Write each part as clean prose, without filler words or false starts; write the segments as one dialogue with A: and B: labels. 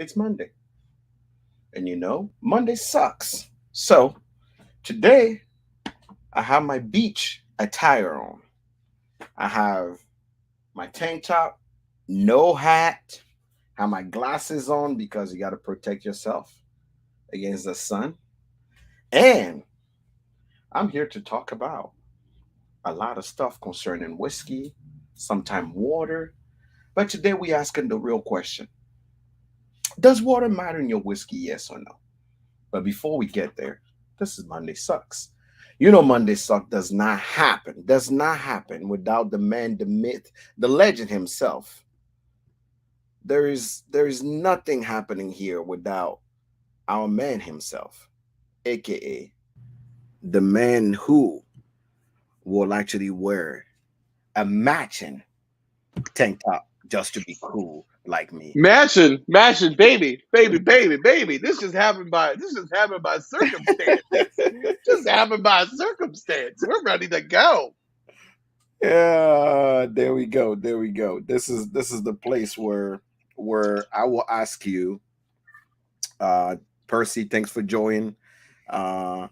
A: It's Monday. And Monday sucks. So today I have my beach attire on. I have my tank top, no hat, have my glasses on because you got to protect yourself against the sun. And I'm here to talk about a lot of stuff concerning whiskey, sometime water. But today we asking the real question. Does water matter in your whiskey, yes or no? But before we get there, this is Monday Sucks. Monday Suck does not happen without the man, the myth, the legend himself. There is nothing happening here without our man himself, aka the man who will actually wear a matching tank top just to be cool like me.
B: Matching, baby. This just happened by circumstance. Just happened by circumstance. We're ready to go.
A: Yeah, there we go. There we go. This is the place where I will ask you, uh Percy, thanks for joining. Uh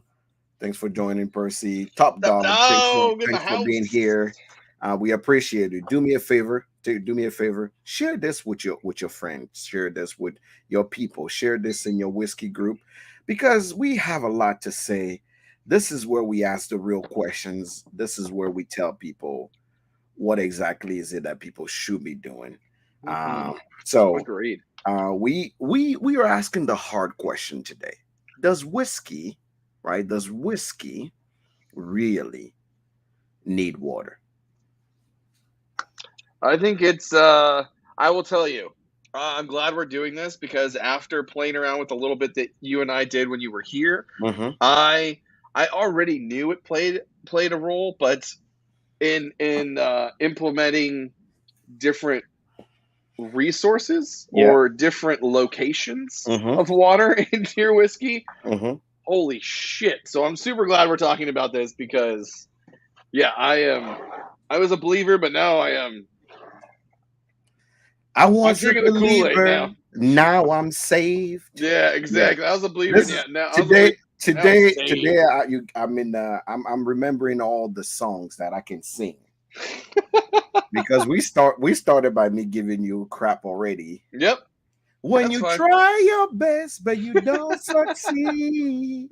A: Thanks for joining, Percy. Top dog, thanks for
B: Oh, in the
A: thanks for being
B: house.
A: here. We appreciate it. Do me a favor. Do me a favor. Share this with your friends. Share this with your people. Share this in your whiskey group because we have a lot to say. This is where we ask the real questions. This is where we tell people what exactly is it that people should be doing.
B: Mm-hmm.
A: So
B: Agreed.
A: we are asking the hard question today. Does whiskey, right? Does whiskey really need water?
B: I think it's. I will tell you. I'm glad we're doing this because after playing around with a little bit that you and I did when you were here,
A: Mm-hmm.
B: I I already knew it played a role, but in implementing different resources
A: Yeah.
B: or different locations
A: Mm-hmm.
B: of water into your whiskey,
A: Mm-hmm.
B: holy shit! So I'm super glad we're talking about this because yeah, I am. I was a believer, but now I am.
A: I
B: I'm
A: was a
B: drinking the Kool Aid
A: believer.
B: now.
A: Now I'm saved.
B: Yeah,
A: Yeah.
B: exactly. I was a believer, and
A: This
B: yeah,
A: is
B: now I was a
A: today.
B: believer. Now I'm
A: Today,
B: saved.
A: I'm remembering all the songs that I can sing because we started by me giving you crap already.
B: Yep,
A: When
B: that's
A: you
B: fine.
A: try your best but you don't succeed.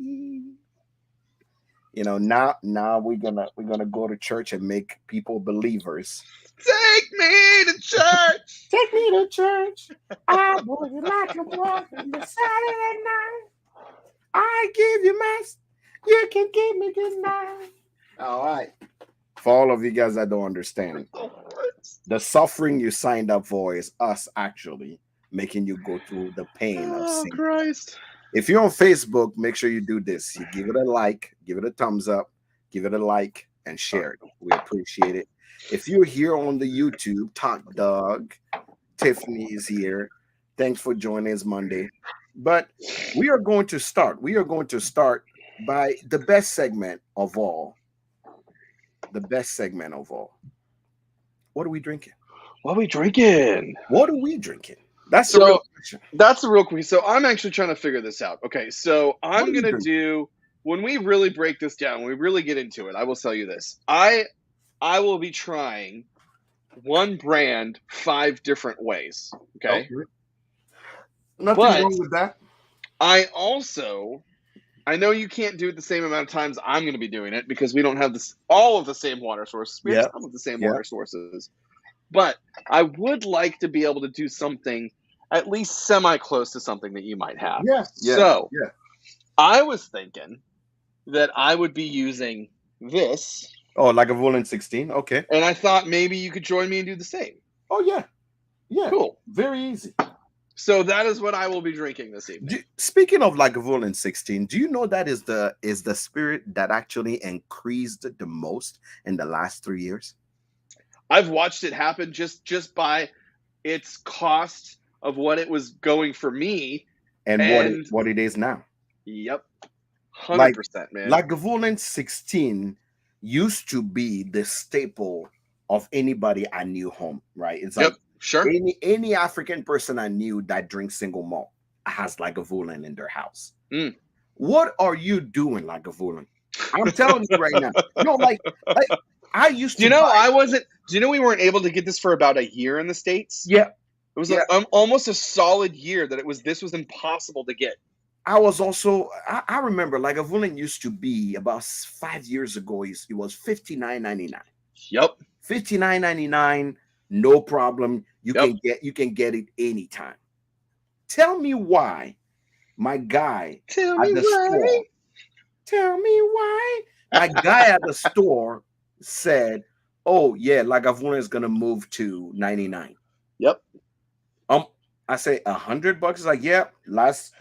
A: Now we're gonna go to church and make people believers.
B: Take me to church.
A: Take me to church. I would like to walk on the Saturday night. I give you mass. You can give me good night. All right. For all of you guys that don't understand,
B: Oh, what?
A: the suffering you signed up for is us actually making you go through the pain of
B: Oh
A: singing.
B: Christ!
A: If you're on Facebook, make sure you do this. You give it a like, give it a thumbs up, give it a like, and share it. We appreciate it. If you're here on the YouTube, Top Dog, Tiffany is here. Thanks for joining us Monday. But we are going to start. We are going to start by the best segment of all. The best segment of all. What are we drinking?
B: What are we drinking?
A: What are we drinking? That's the real
B: So
A: question.
B: that's the real quick. So I'm actually trying to figure this out. Okay, so
A: What
B: I'm
A: are you
B: gonna
A: drinking?
B: do when we really break this down, when we really get into it. I will tell you this. I will be trying one brand 5 different ways. Okay,
A: Okay. Nothing
B: but
A: wrong with that.
B: I also I know you can't do it the same amount of times I'm going to be doing it because we don't have this all of the same water sources. We have
A: Yeah.
B: some of the same
A: Yeah.
B: water sources, but I would like to be able to do something at least semi close to something that you might have.
A: Yeah. Yeah.
B: So
A: Yeah.
B: I was thinking that I would be using this,
A: Oh, like a Woolen 16. Okay.
B: and I thought maybe you could join me and do the same.
A: Oh yeah. Yeah.
B: Cool.
A: Very easy.
B: So that is what I will be drinking this evening.
A: Speaking of Lagavulin 16, do you know that is the spirit that actually increased the most in the last 3 years?
B: I've watched it happen just by its cost of what it was going for me,
A: And what it
B: and
A: what it is now.
B: yep,
A: Like
B: 100%, man.
A: Lagavulin 16 used to be the staple of anybody I knew home, right? It's like
B: Yep. Sure.
A: Any African person I knew that drinks single malt has Lagavulin in their house.
B: Mm.
A: What are you doing, Lagavulin? I'm telling you right now. No, like I used
B: Do
A: to
B: you know
A: buy.
B: I wasn't? Do you know we weren't able to get this for about a year in the States?
A: Yeah,
B: It was
A: yeah.
B: almost a solid year that this was impossible to get.
A: I was also. I remember Lagavulin used to be about 5 years ago. It was $59.99.
B: Yep.
A: $59.99, no problem. You
B: Yep.
A: can get it anytime. Tell me why my guy
B: Tell
A: at
B: me
A: the
B: why.
A: store. Tell me why my guy at the store said, "Oh yeah, Lagavulin is gonna move to 99."
B: Yep.
A: Um, I say $100. Like, yeah, last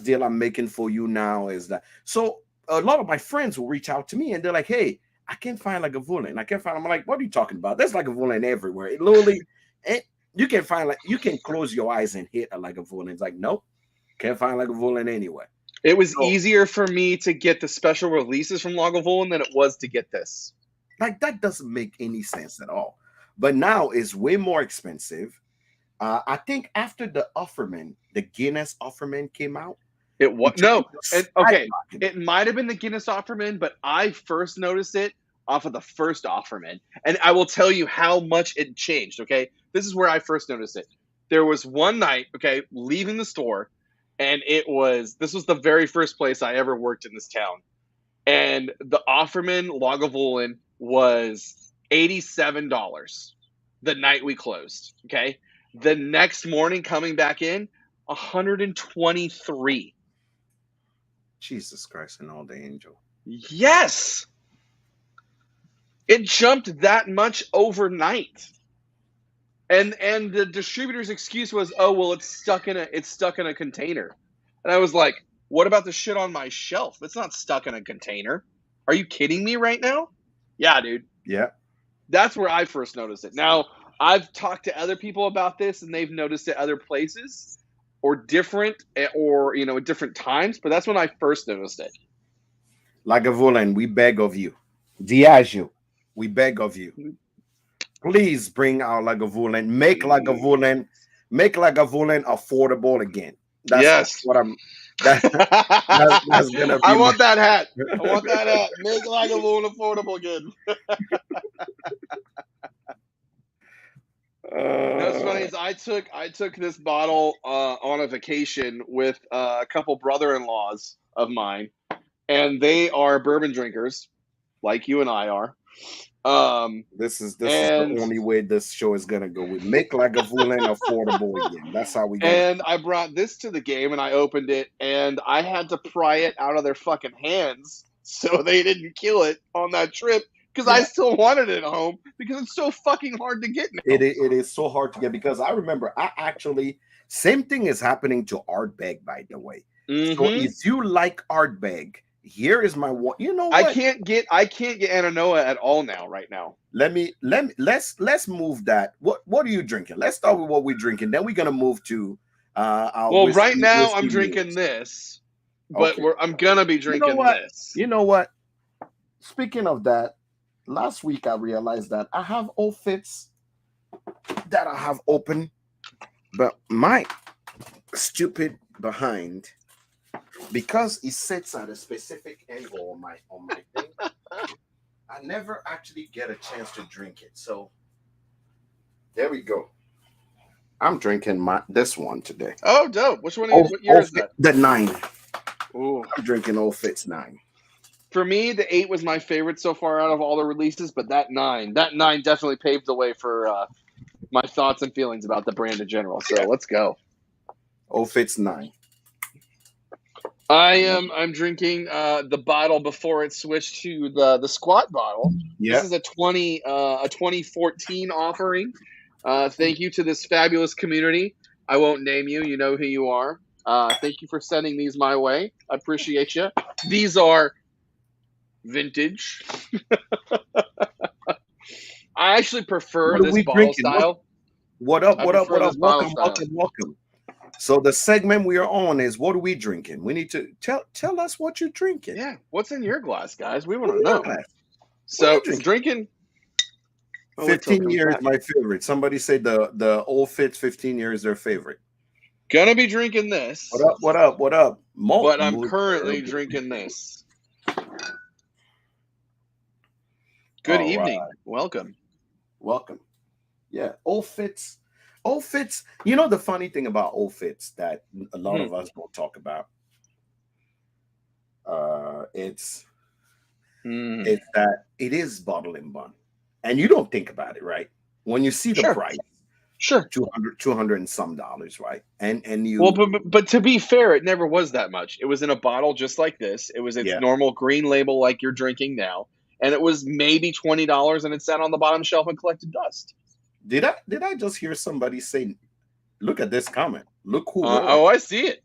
A: deal I'm making for you now is that. So a lot of my friends will reach out to me and they're like, "Hey, I can't find Lagavulin. I can't find." I'm like, "What are you talking about? There's Lagavulin everywhere. It literally, and you can find you can close your eyes and hit a Lagavulin." It's like, nope, can't find Lagavulin anywhere.
B: It was
A: So
B: easier for me to get the special releases from Lagavulin than it was to get this.
A: like that doesn't make any sense at all. But now it's way more expensive. I think after the Offerman, the Guinness Offerman came out,
B: It was
A: it
B: no,
A: just
B: and okay,
A: skyrocketed.
B: it might have been the Guinness Offerman, but I first noticed it off of the first Offerman, and I will tell you how much it changed. Okay, this is where I first noticed it. There was one night, okay, leaving the store, and this was the very first place I ever worked in this town, and the Offerman Lagavulin was $87 the night we closed. Okay, the next morning coming back in, 123.
A: Jesus Christ and all the angel.
B: Yes. It jumped that much overnight. And the distributor's excuse was, "Oh, well, it's stuck in a container." And I was like, "What about the shit on my shelf? It's not stuck in a container. Are you kidding me right now?" Yeah, dude.
A: Yeah.
B: That's where I first noticed it. Now, I've talked to other people about this and they've noticed it other places or different or at different times, but that's when I first noticed it.
A: Lagavulin, we beg of you. Diageo, we beg of you. Please bring our Lagavulin. Make Lagavulin affordable again. That's
B: Yes.
A: what I'm that's gonna
B: I
A: be my
B: want that hat. I want that hat. Make Lagavulin affordable again. What's funny is I took this bottle on a vacation with a couple brother-in-laws of mine, and they are bourbon drinkers, like you and I are.
A: this is the
B: And
A: only way this show is gonna go. We make Lagavulin affordable again. That's how we gonna.
B: and I brought this to the game, and I opened it, and I had to pry it out of their fucking hands so they didn't kill it on that trip because I
A: Yeah.
B: still wanted it at home because it's so fucking hard to get now.
A: It is so hard to get because I remember I actually same thing is happening to Ardbeg, by the way. So
B: Mm-hmm.
A: if you like Ardbeg, here is my one. You know
B: I
A: what?
B: can't get Ananoa at all now. Right now.
A: Let's move that. What are you drinking? Let's start with what we're drinking. Then we're gonna move to our
B: Well, right now I'm
A: whiskey
B: drinking
A: news.
B: this, but
A: Okay.
B: I'm gonna be
A: You know
B: drinking
A: what?
B: this.
A: You know what? Speaking of that, last week I realized that I have old fits that I have open, but my stupid behind, because it sits at a specific angle on my thing, I never actually get a chance to drink it. So there we go. I'm drinking this one today.
B: Oh, dope! Which one?
A: Oh,
B: What year is that?
A: the 9.
B: Ooh.
A: I'm drinking Old Fitz 9.
B: For me, the 8 was my favorite so far out of all the releases, but that 9 definitely paved the way for my thoughts and feelings about the brand in general. So let's go.
A: Old Fitz 9.
B: I'm drinking the bottle before it switched to the squat bottle.
A: Yeah.
B: This is a 2014 offering. Thank you to this fabulous community. I won't name you. You know who you are. Thank you for sending these my way. I appreciate you. These are vintage. I actually prefer
A: What are
B: this
A: we
B: bottle
A: drinking?
B: style.
A: What up?
B: I
A: What up?
B: prefer
A: What up?
B: this bottle
A: Welcome,
B: style.
A: welcome, welcome. So the segment we are on is what are we drinking? We need to tell us what you're drinking.
B: Yeah, what's in your glass, guys? We want
A: What
B: to
A: are you
B: know.
A: glass?
B: So
A: drinking?
B: drinking I'll wait till it
A: 15
B: comes
A: years
B: back.
A: my favorite. Somebody say the old Fitz 15 years their favorite.
B: Gonna be drinking
A: What
B: this,
A: up? What up? What up? Malt
B: but I'm
A: mood
B: currently
A: bourbon.
B: drinking this. Good
A: All right.
B: evening. Welcome.
A: Welcome. Yeah, old Fitz. Old Fitz. You know the funny thing about old Fitz that a lot
B: Hmm.
A: of us don't talk about. It's
B: Mm.
A: it's that it is bottle and bun, and you don't think about it, right? When you see the
B: Sure.
A: price,
B: Sure.
A: 200 and some dollars, right? And
B: Well,
A: you,
B: but to be fair, it never was that much. It was in a bottle just like this. It was its
A: yeah.
B: normal green label like you're drinking now, and it was maybe $20, and it sat on the bottom shelf and collected dust.
A: Did I just hear somebody say, "Look at this comment. Look who wore it."
B: Oh, I see it.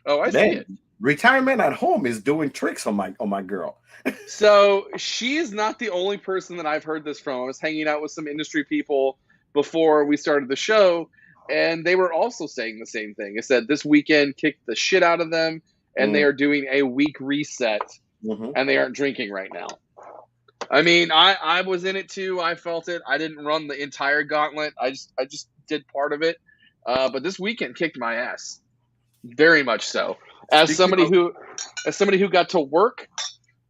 B: Oh, I see
A: Man,
B: it.
A: retirement at home is doing tricks on my girl.
B: So she is not the only person that I've heard this from. I was hanging out with some industry people before we started the show, and they were also saying the same thing. It said this weekend kicked the shit out of them, and they
A: Mm,
B: are doing a week reset,
A: mhm.
B: and they aren't drinking right now. I mean, I was in it too. I felt it. I didn't run the entire gauntlet. I just did part of it. But this weekend kicked my ass, very much so. As
A: Speaking
B: somebody
A: of,
B: who, as somebody who got to work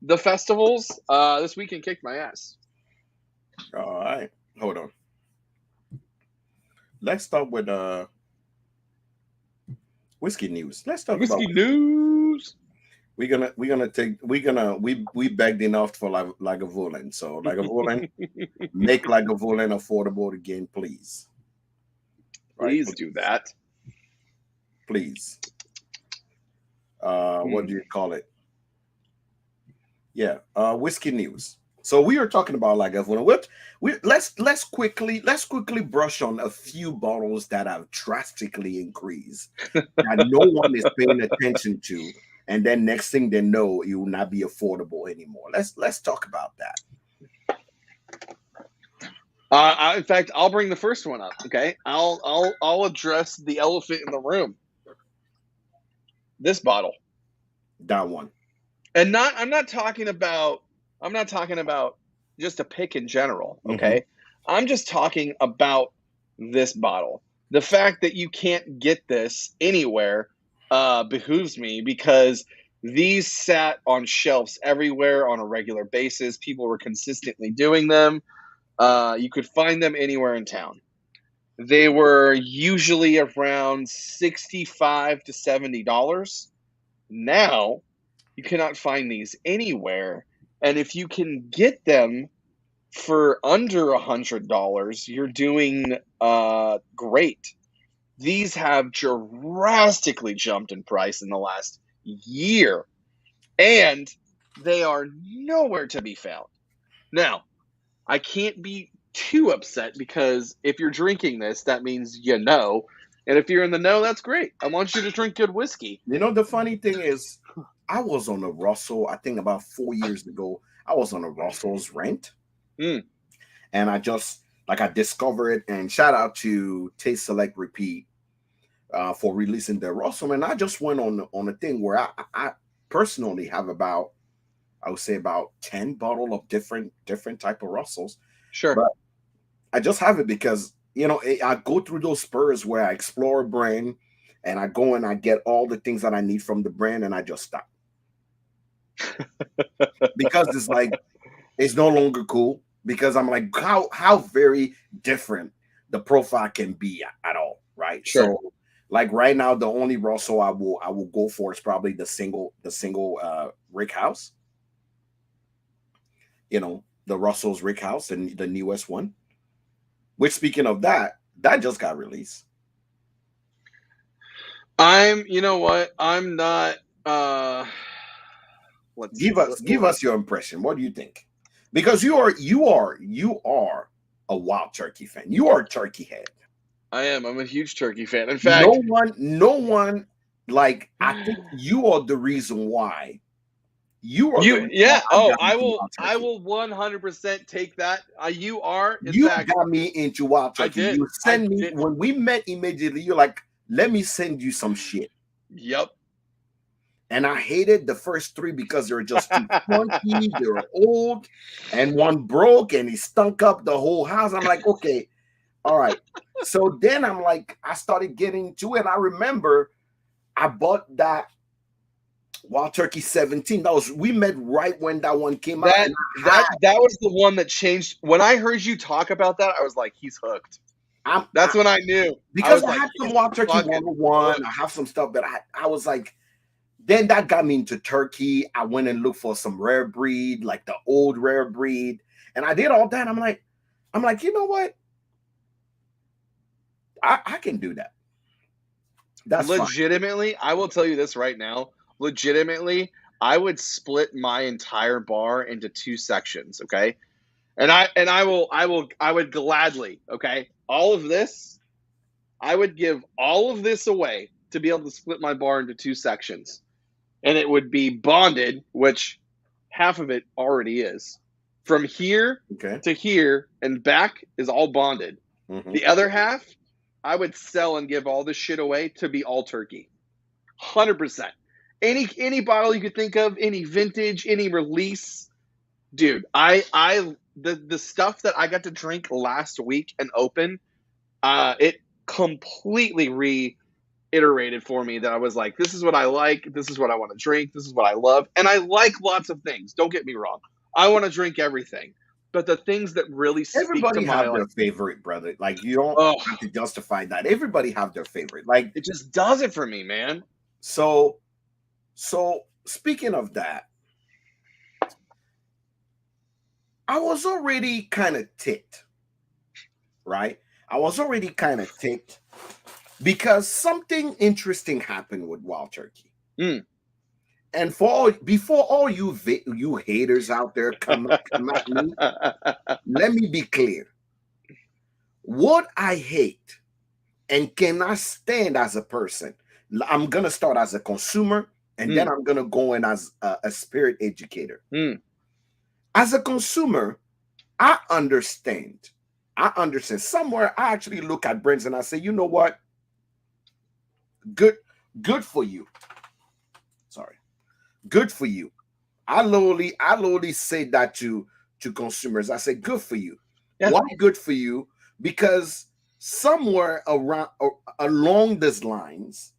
B: the festivals, this weekend kicked my ass.
A: all right, hold on. Let's start with whiskey news. Let's talk about
B: Whiskey
A: whiskey.
B: news.
A: We begged enough for Lagavulin. So Lagavulin, make Lagavulin affordable again, please. Right,
B: Please do that.
A: please. What do
B: Hmm.
A: you call it? Yeah, whiskey news. So we are talking about Lagavulin. Let's quickly brush on a few bottles that have drastically increased that no one is paying attention to, and then next thing they know, it will not be affordable anymore. Let's talk about that.
B: In fact, I'll bring the first one up. Okay, I'll address the elephant in the room. This bottle,
A: That one.
B: and not. I'm not talking about. I'm not talking about just a pick in general.
A: Hmm.
B: Okay, I'm just talking about this bottle. The fact that you can't get this anywhere behooves me because these sat on shelves everywhere on a regular basis. People were consistently doing them. You could find them anywhere in town. They were usually around $65 to $70. Now you cannot find these anywhere, and if you can get them for under $100, you're doing great. These have drastically jumped in price in the last year, and they are nowhere to be found. Now, I can't be too upset because if you're drinking this, that means you know. And if you're in the know, that's great. I want you to drink good whiskey.
A: You know, the funny thing is, I was on a Russell, I think about 4 years ago. I was on a Russell's rent,
B: Mm,
A: and I discovered it. And shout out to Taste Select Repeat for releasing their Russell. And I just went on a thing where I personally have about, I would say, about 10 bottle of different type of Russells.
B: sure.
A: But I just have it because I go through those spurs where I explore a brand, and I go and I get all the things that I need from the brand, and I just stop because it's like it's no longer cool. Because I'm like, how very different the profile can be at all, right?
B: Sure.
A: So, like right now, the only Russell I will go for is probably the single Rick House. The Russell's Rick House and the newest one. Which, speaking of that just got released.
B: You know what? I'm not, let's
A: Give
B: see.
A: us give us your impression. What do you think? Because you are a Wild Turkey fan. You are a turkey head.
B: I am. I'm a huge turkey fan. In
A: No
B: fact,
A: one, no one, like, I think you are the reason why. You are the reason why
B: yeah.
A: I
B: Oh,
A: got into Wild
B: I
A: Turkey.
B: will 100% take that. You are, in
A: You
B: fact,
A: got me into Wild
B: I
A: Turkey.
B: did.
A: You
B: I
A: send me
B: did.
A: when we met immediately. You're like, let me send you some shit.
B: Yep.
A: And I hated the first three because they were just too funky, they were old, and one broke and he stunk up the whole house. I'm like, okay, all right. So then I'm like, I started getting to it. I remember I bought that Wild Turkey 17. That was we met right when that one came out,
B: That
A: and I
B: that
A: had
B: that was the one that changed. When I heard you talk about that, I was like, he's hooked.
A: I
B: That's when I knew. I
A: because
B: was
A: I
B: like,
A: had some
B: he's
A: Wild Turkey
B: fucking
A: 101. I
B: hooked.
A: have some stuff, but I was like, then that got me into turkey. I went and looked for some rare breed, like the old rare breed, and I did all that. I'm like, you know what? I can do that. That's fine.
B: Legitimately, I will tell you this right now. Legitimately, I would split my entire bar into two sections, okay? I would gladly, okay? All of this, I would give all of this away to be able to split my bar into two sections. And it would be bonded, which half of it already is. From here
A: Okay.
B: to here and back is all bonded.
A: Hmm.
B: The other half, I would sell and give all this shit away to be all turkey. 100%. Any bottle you could think of, any vintage, any release, dude. The stuff that I got to drink last week and open, it completely reiterated for me that I was like, this is what I like, this is what I want to drink, this is what I love, and I like lots of things. Don't get me wrong. I want to drink everything, but the things that really speak to
A: Everybody
B: my
A: have their
B: like,
A: favorite, brother. Like you don't
B: oh,
A: have to justify that. Everybody have their favorite. Like
B: it just does it for me, man.
A: so. So speaking of that, I was already kind of ticked, right? I was already kind of ticked because something interesting happened with Wild Turkey.
B: Mm.
A: And for all before all you you haters out there come at me, let me be clear. What I hate and cannot stand as a person, I'm gonna start as a consumer, and then
B: Mm.
A: I'm gonna go in as a spirit educator.
B: Mm.
A: As a consumer, I understand. I understand. Somewhere I actually look at brands and I say, you know what? Good, good for you. Sorry. Good for you. I literally say that to consumers. I say, good for you.
B: Yeah.
A: Why good for you? Because somewhere around along these lines,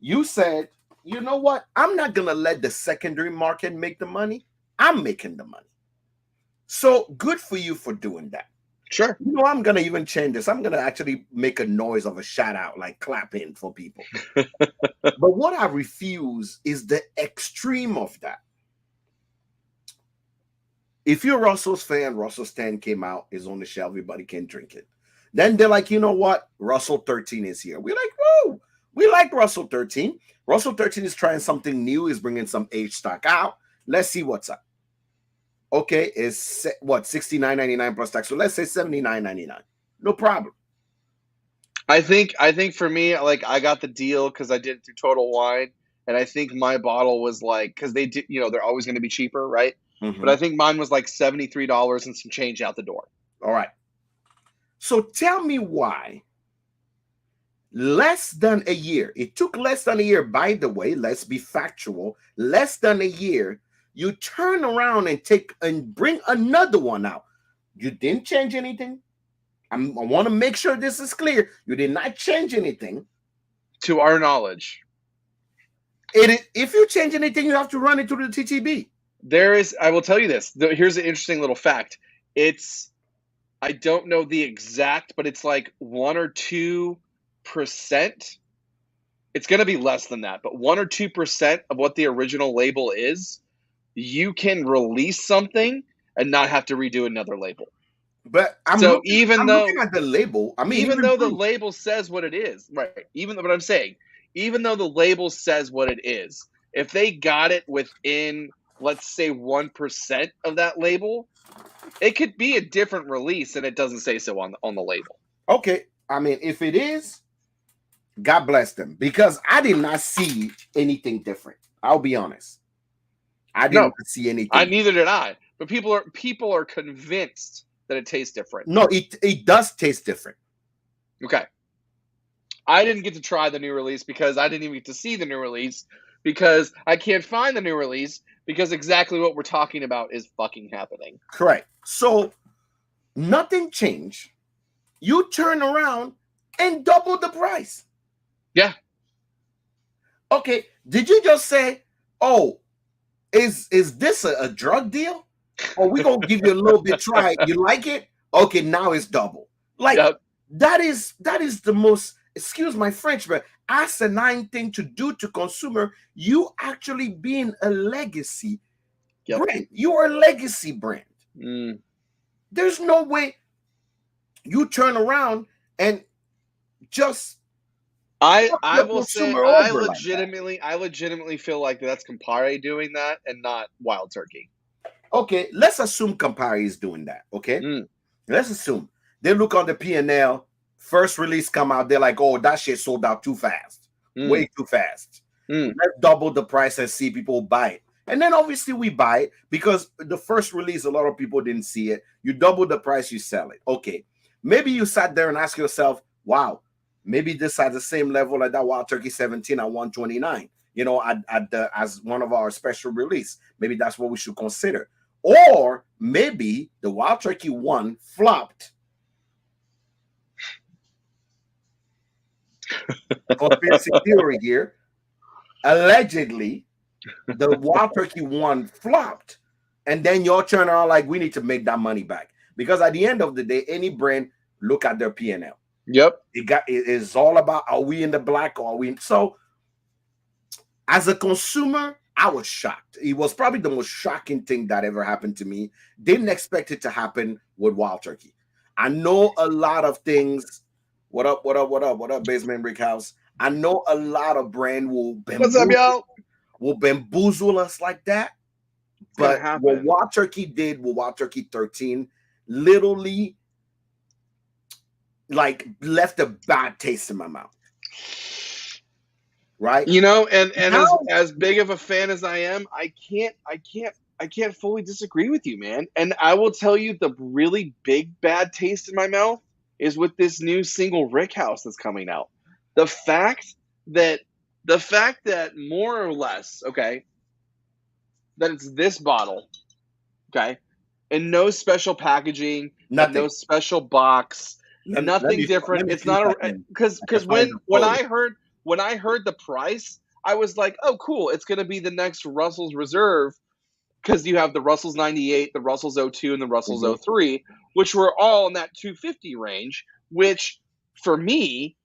A: you said, you know what? I'm not gonna let the secondary market make the money. I'm making the money. So good for you for doing that.
B: Sure.
A: You know, I'm gonna even change this. I'm gonna actually make a noise of a shout out, like clapping for people. But what I refuse is the extreme of that. If you're Russell's fan, Russell's 10 came out, is on the shelf, everybody can drink it. Then they're like, you know what? Russell 13 is here. We're like, whoa, we like Russell 13. Russell 13 is trying something new, is bringing some age stock out. Let's see what's up. Okay, is what, $69.99 plus tax. So let's say $79.99. No problem.
B: I think for me, like I got the deal because I did it through Total Wine, and I think my bottle was like because they did, they're always going to be cheaper, right? But
A: Mhm.
B: I think mine was like $73 and some change out the door.
A: All right. So tell me why less than a year, it took less than a year, by the way, let's be factual, less than a year, you turn around and take and bring another one out. You didn't change anything. I want to make sure this is clear. You did not change anything.
B: To our knowledge,
A: If you change anything, you have to run it through the TTB.
B: there is. I will tell you this. Here's an interesting little fact. It's I don't know the exact, but it's like 1 or 2%. It's going to be less than that, but 1 or 2% of what the original label is, you can release something and not have to redo another label.
A: But
B: So
A: I'm looking at the label. I mean,
B: even
A: even
B: though the
A: proof.
B: label says what it is, right? Even though what I'm saying, even though the label says what it is, if they got it within, let's say, 1% of that label, it could be a different release, and it doesn't say so on the label.
A: Okay, I mean, if it is, God bless them, because I did not see anything different. I'll be honest. I did
B: No,
A: not see
B: I
A: anything.
B: neither did I. But people are convinced that it tastes different.
A: No, it does taste different.
B: Okay. I didn't get to try the new release because I didn't even get to see the new release because I can't find the new release because exactly what we're talking about is fucking happening.
A: Correct. So nothing changed. You turn around and double the price.
B: Yeah.
A: Okay, did you just say, "Oh, is this a drug deal? Or we gonna give you a little bit try? You like it? Okay, now it's double." Like
B: Yep.
A: that is the most, excuse my French, but asinine thing to do to consumer. You actually being a legacy
B: Yep.
A: brand. You are a legacy brand.
B: Mm.
A: There's no way you turn around and just fuck
B: I
A: the
B: will say
A: consumer over like that.
B: I legitimately feel like that's Campari doing that and not Wild Turkey.
A: Okay, let's assume Campari is doing that. Okay,
B: Mm.
A: let's assume they look on the P&L. First release come out, they're like, "Oh, that shit sold out too fast,
B: Mm.
A: way too fast.
B: Mm.
A: Let's double the price and see people buy it." And then obviously we buy it because the first release, a lot of people didn't see it. You double the price, you sell it. Okay, maybe you sat there and asked yourself, "Wow, maybe this at the same level like that Wild Turkey 17 at 129. You know, at the as one of our special release. Maybe that's what we should consider." Or maybe the Wild Turkey 1 flopped. Conspiracy theory here. Allegedly, the Wild Turkey 1 flopped. And then y'all turn around like, we need to make that money back. Because at the end of the day, any brand look at their P&L.
B: Yep.
A: It is all about, are we in the black or are we in? So as a consumer, I was shocked. It was probably the most shocking thing that ever happened to me. Didn't expect it to happen with Wild Turkey. I know a lot of things. What up, what up, what up, what up, Basement Brick House? I know a lot of brand
B: What's up, y'all?
A: will bamboozle us like that.
B: It's gonna
A: But what
B: happen.
A: Wild Turkey did with Wild Turkey 13 literally like left a bad taste in my mouth. Right?
B: You know, and
A: Now,
B: as big of a fan as I am, I can't fully disagree with you, man. And I will tell you the really big bad taste in my mouth is with this new single Rick House that's coming out. The fact that more or less, okay, that it's this bottle, okay, and no special packaging, and no
A: nothing.
B: special box, nothing
A: Let
B: different.
A: me
B: It's
A: see if
B: not
A: I
B: a
A: can
B: because
A: find the
B: when
A: photo.
B: I heard the price, I was like, oh, cool, it's gonna be the next Russell's Reserve because you have the Russell's 98, the Russell's 02, and the Russell's
A: Mhm.
B: 03, which were all in that 250 range. Which for me,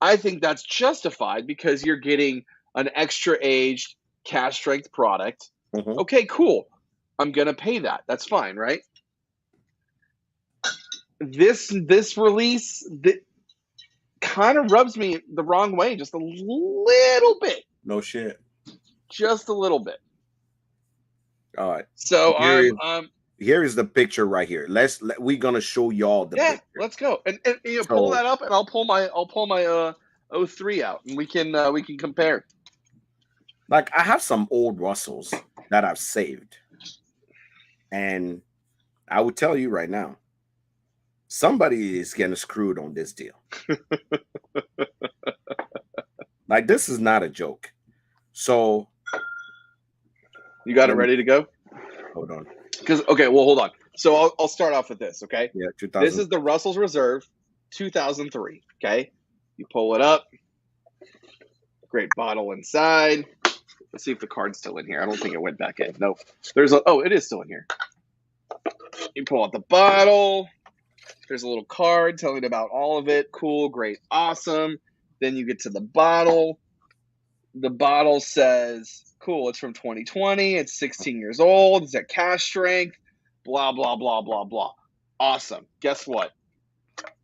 B: I think that's justified because you're getting an extra aged cash strength product.
A: Mhm.
B: Okay, cool. I'm gonna pay that. That's fine, right? This release that kind of rubs me the wrong way just a little bit,
A: No shit.
B: just a little bit.
A: All right.
B: So
A: Here is here is the picture right here. We're gonna show y'all the
B: yeah,
A: picture.
B: let's go and you know, pull
A: So
B: that up and I'll pull my 03 out and we can compare.
A: like I have some old Russells that I've saved. And I will tell you right now, somebody is getting screwed on this deal. Like this is not a joke. So
B: You got it
A: let me
B: ready to go?
A: hold on.
B: Because okay, well hold on. So I'll start off with this. Okay,
A: Yeah,
B: this
A: 2000.
B: is the Russell's Reserve 2003. Okay, you pull it up. Great bottle inside. Let's see if the card's still in here. I don't think it went back in. Nope. Oh, it is still in here. You pull out the bottle. There's a little card telling about all of it. Cool, great, awesome. Then you get to the bottle. The bottle says, cool, it's from 2020. It's 16 years old. It's at cash strength. Blah, blah, blah, blah, blah. Awesome. Guess what?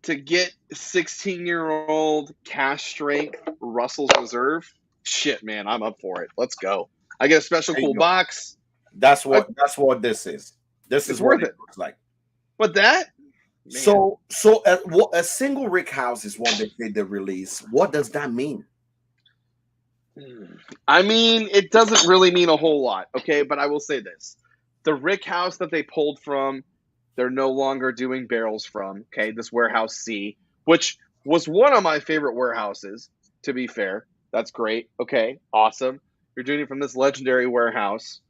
B: To get 16-year-old cash strength Russell's Reserve, shit, man, I'm up for it. Let's go. I get a special
A: There you
B: cool
A: go.
B: box.
A: That's what this is. This
B: It's
A: is what
B: worth
A: it
B: it.
A: looks like.
B: But that, man.
A: So a single Rick House is what they did the release. What does that mean?
B: I mean, it doesn't really mean a whole lot, okay? But I will say this. The Rick House that they pulled from, they're no longer doing barrels from, okay? This Warehouse C, which was one of my favorite warehouses, to be fair. That's great. Okay, awesome. You're doing it from this legendary warehouse.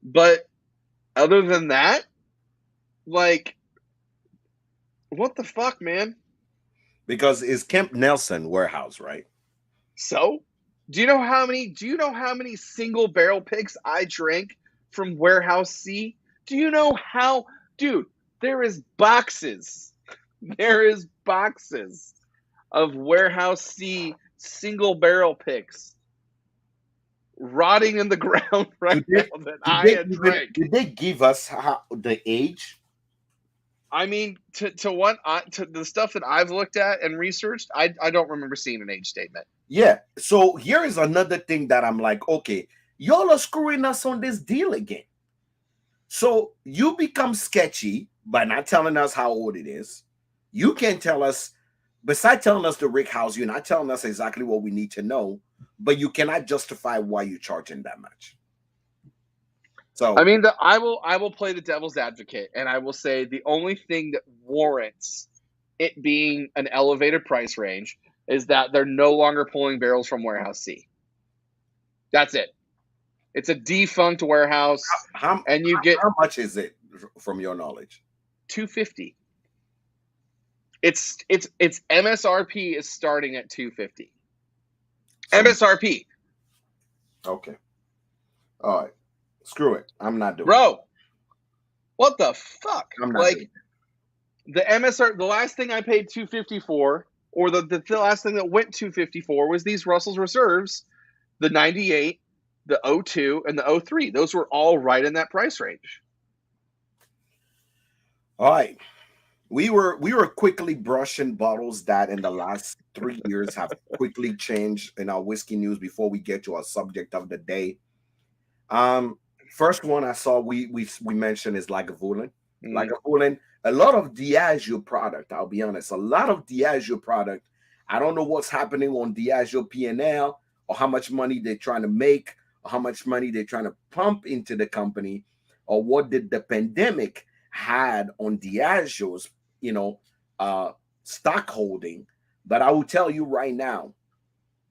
B: But other than that, like, what the fuck, man?
A: Because it's Kemp Nelson warehouse, right?
B: So, do you know how many single barrel picks I drank from Warehouse C? Do you know how, dude, there is boxes. There is boxes of Warehouse C single barrel picks rotting in the ground right
A: Do
B: now
A: they
B: that
A: do
B: I
A: they
B: had
A: even
B: drank.
A: did they give us the age?
B: I mean, to the stuff that I've looked at and researched, I don't remember seeing an age statement.
A: Yeah. So here is another thing that I'm like, okay, y'all are screwing us on this deal again. So you become sketchy by not telling us how old it is. You can tell us, besides telling us the Rick House, you're not telling us exactly what we need to know, but you cannot justify why you're charging that much.
B: I
A: So
B: mean, I will play the devil's advocate, and I will say the only thing that warrants it being an elevated price range is that they're no longer pulling barrels from Warehouse C. That's it. It's a defunct warehouse, and you get
A: how much is it from your knowledge?
B: 250. It's MSRP is starting at 250.
A: So
B: MSRP,
A: okay. All right. Screw it. I'm not doing it.
B: bro. What the fuck?
A: I'm not doing
B: Like the MSR, the last thing I paid 250 for, or the last thing that went 250 for was these Russell's Reserves, the 98, the 02, and the 03. Those were all right in that price range.
A: it. All right. We were quickly brushing bottles that in the last 3 years have quickly changed in our whiskey news before we get to our subject of the day. Um, First one I saw we mentioned is Lagavulin.
B: Mm.
A: Lagavulin, a lot of Diageo product. I'll be honest, a lot of Diageo product. I don't know what's happening on Diageo P&L or how much money they're trying to make or how much money they're trying to pump into the company or what did the pandemic had on Diageo's, you know, uh, stock holding. But I will tell you right now,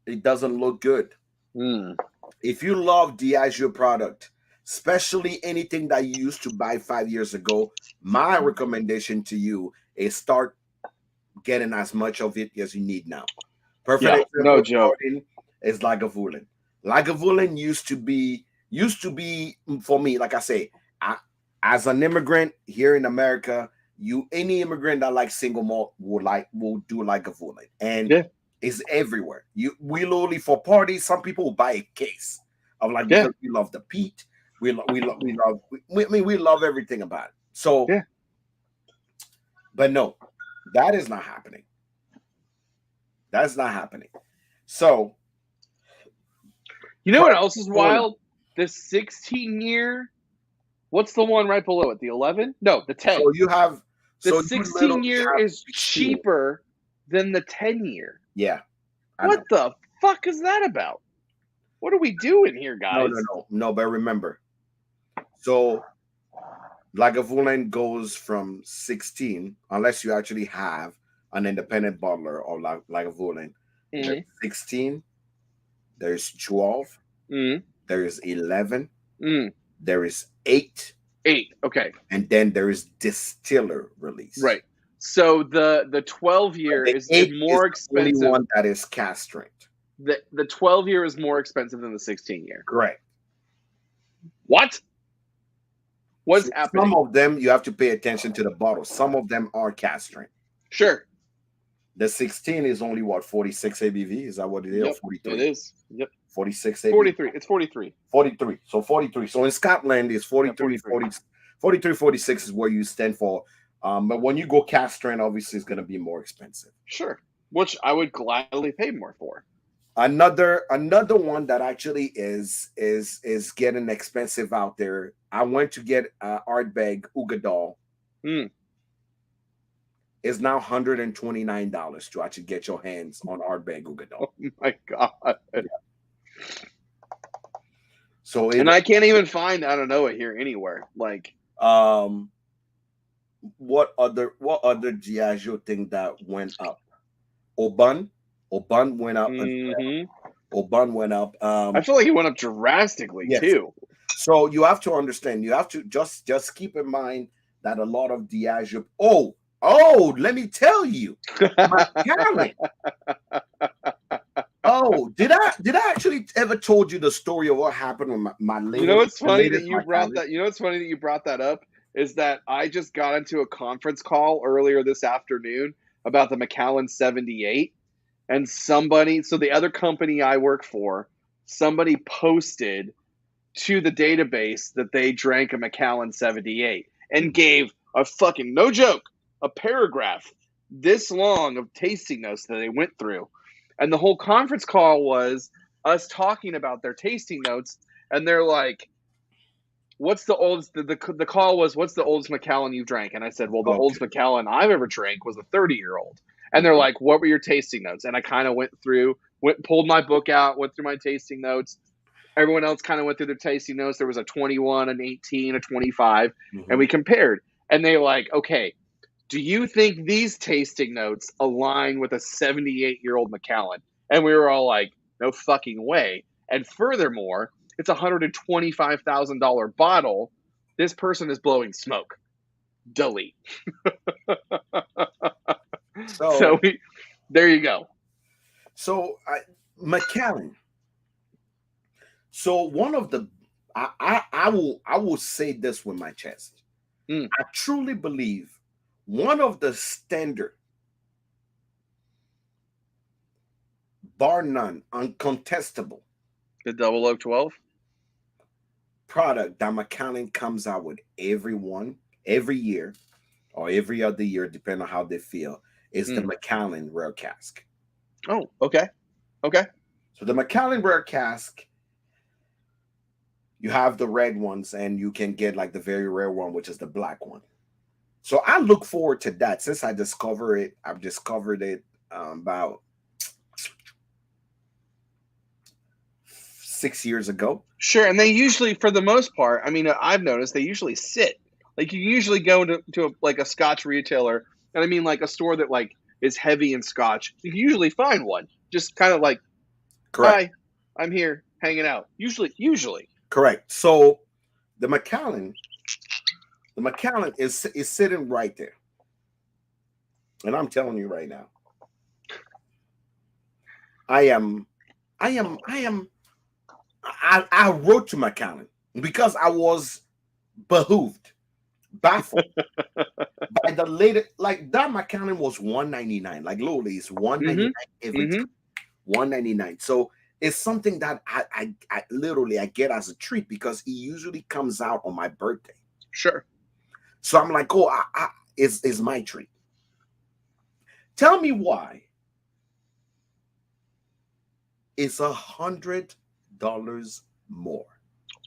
A: it doesn't look good.
B: Mm.
A: If you love Diageo product, especially anything that you used to buy 5 years ago, my recommendation to you is start getting as much of it as you need now. Perfect
B: Yeah, no
A: example
B: joke.
A: starting is Lagavulin. Lagavulin used to be for me, like I say, as an immigrant here in America, you any immigrant that likes single malt will do Lagavulin, and
B: Yeah,
A: it's everywhere. We literally for parties, some people will buy a case of like
B: yeah,
A: because we love the peat, we love everything about it. So,
B: yeah.
A: but no, that is not happening. That's not happening. So,
B: You know what
A: price
B: else is
A: going up.
B: wild? The 16-year. What's the one right below it? The 11? No, the 10.
A: So you have,
B: The
A: so you literally
B: 16 year
A: have
B: is
A: 16.
B: cheaper than the 10-year.
A: Yeah, I
B: What
A: know.
B: the fuck is that about? What are we doing here,
A: No, no,
B: guys?
A: no, no. But remember, so Lagavulin goes from 16, unless you actually have an independent bottler or Lagavulin. There's
B: Mm,
A: 16, there's 12,
B: mm,
A: there is 11,
B: mm.
A: there is 8,
B: 8. Okay,
A: and then there is distiller release.
B: right. So the 12
A: But
B: year
A: the
B: is
A: 8 is
B: more
A: the only
B: expensive.
A: one that is cast strength.
B: The 12 year is more expensive than the 16 year.
A: Correct.
B: What? What's
A: So some
B: happening?
A: of them you have to pay attention to the bottle. Some of them are cast strength.
B: Sure.
A: The 16 is only what 46 ABV. Is that what it is? Or
B: Yep, it
A: 43?
B: is. Yep.
A: 46 ABV.
B: 43. It's 43.
A: 43. So 43. So in Scotland, it's
B: Yeah,
A: 43,
B: 43.
A: 40, 43, 46 is where you stand for. But when you go cast strength, obviously it's going to be more expensive.
B: Sure. Which I would gladly pay more for.
A: Another one that actually is getting expensive out there. I went to get Ardbeg Ugadal.
B: Mm.
A: Is now $129 to actually get your hands on Ardbeg Ugadal.
B: Oh my God.
A: So
B: And
A: it
B: I can't even find I don't know it here anywhere. Like
A: um what other Diageo thing that went up? Oban went up as well.
B: mm-hmm.
A: or bun went up.
B: I feel like it went up drastically
A: Yes.
B: too.
A: So you have to understand. You have to just keep in mind that a lot of Diageo. Let me tell you, Macallan. Oh, did I actually ever told you the story of what happened with my
B: You know what's
A: the
B: funny that
A: latest
B: you brought
A: Macallan?
B: that? You know what's funny that you brought that up is that I just got into a conference call earlier this afternoon about the Macallan 78, and somebody, so the other company I work for, somebody posted to the database that they drank a Macallan 78 and gave a fucking, no joke, a paragraph this long of tasting notes that they went through. And the whole conference call was us talking about their tasting notes. And they're like, what's the oldest, the call was, what's the oldest Macallan you've drank? And I said, well, the oldest
A: Okay.
B: Macallan I've ever drank was a 30-year-old. And they're
A: Mhm.
B: like, what were your tasting notes? And I kind of pulled my book out, went through my tasting notes. Everyone else kind of went through their tasting notes. There was a 21, an 18, a 25, and
A: Mhm.
B: we compared. And they were like, okay, do you think these tasting notes align with a 78-year-old Macallan? And we were all like, no fucking way. And furthermore, it's a $125,000 bottle. This person is blowing smoke. Delete. So
A: So
B: there you go.
A: Macallan. So one of the I will say this with my chest.
B: Mm,
A: I truly believe one of the standard, bar none, uncontestable
B: the double oak 12.
A: product that Macallan comes out with every year or every other year, depending on how they feel, is the
B: Mm.
A: Macallan Rare Cask.
B: Oh, okay. Okay.
A: So the Macallan Rare Cask, you have the red ones, and you can get like the very rare one, which is the black one. So I look forward to that. Since I've discovered it about 6 years ago.
B: Sure, and they usually, for the most part, I mean, I've noticed they usually sit. Like you usually go to like a Scotch retailer, and I mean like a store that like is heavy in Scotch. You can usually find one, just kind of like,
A: Correct.
B: "Hi, I'm here hanging out." Usually.
A: Correct. So the Macallan, the Macallan is sitting right there. And I'm telling you right now, I am, I am, I wrote to Macallan because I was behooved, baffled by the latest. Like that Macallan was 199. Like literally, it's
B: Mm-hmm.
A: 199 every
B: Mm-hmm.
A: time. 199. So it's something that I literally I get as a treat because it usually comes out on my birthday.
B: Sure.
A: So I'm like, oh, is my treat. Tell me why it's $100 more.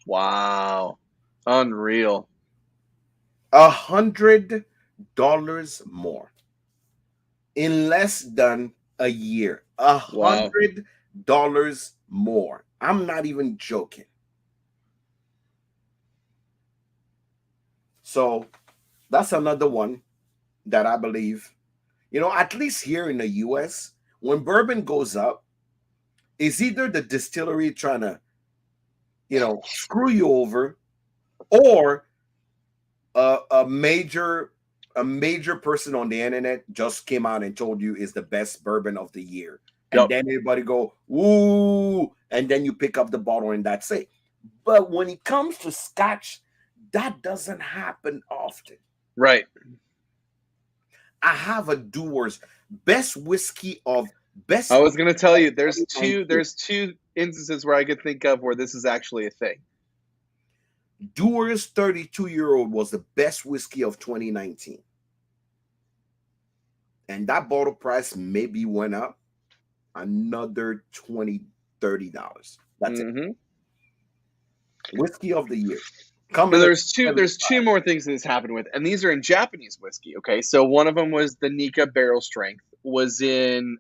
B: Wow. Unreal.
A: $100 more in less than a year. a
B: Wow.
A: hundred dollars more. I'm not even joking. So that's another one that I believe, at least here in the US, when bourbon goes up, it's either the distillery trying to, screw you over, or a major person on the internet just came out and told you is the best bourbon of the year. And
B: Yep.
A: then everybody go, ooh, and then you pick up the bottle and that's it. But when it comes to scotch, that doesn't happen often.
B: Right.
A: I have a Dewar's best whiskey of
B: I
A: best
B: was gonna tell
A: of
B: you there's two
A: 2019.
B: there's two instances where I could think of where this is actually a thing.
A: Dewar's 32-year-old was the best whiskey of 2019. And that bottle price maybe went up another 20, $30. That's it.
B: Mm-hmm.
A: Whiskey of the year.
B: Now
A: Coming at
B: there's two
A: 75.
B: more things that this happened with, and these are in Japanese whiskey. Okay, so one of them was the Nika Barrel Strength, was in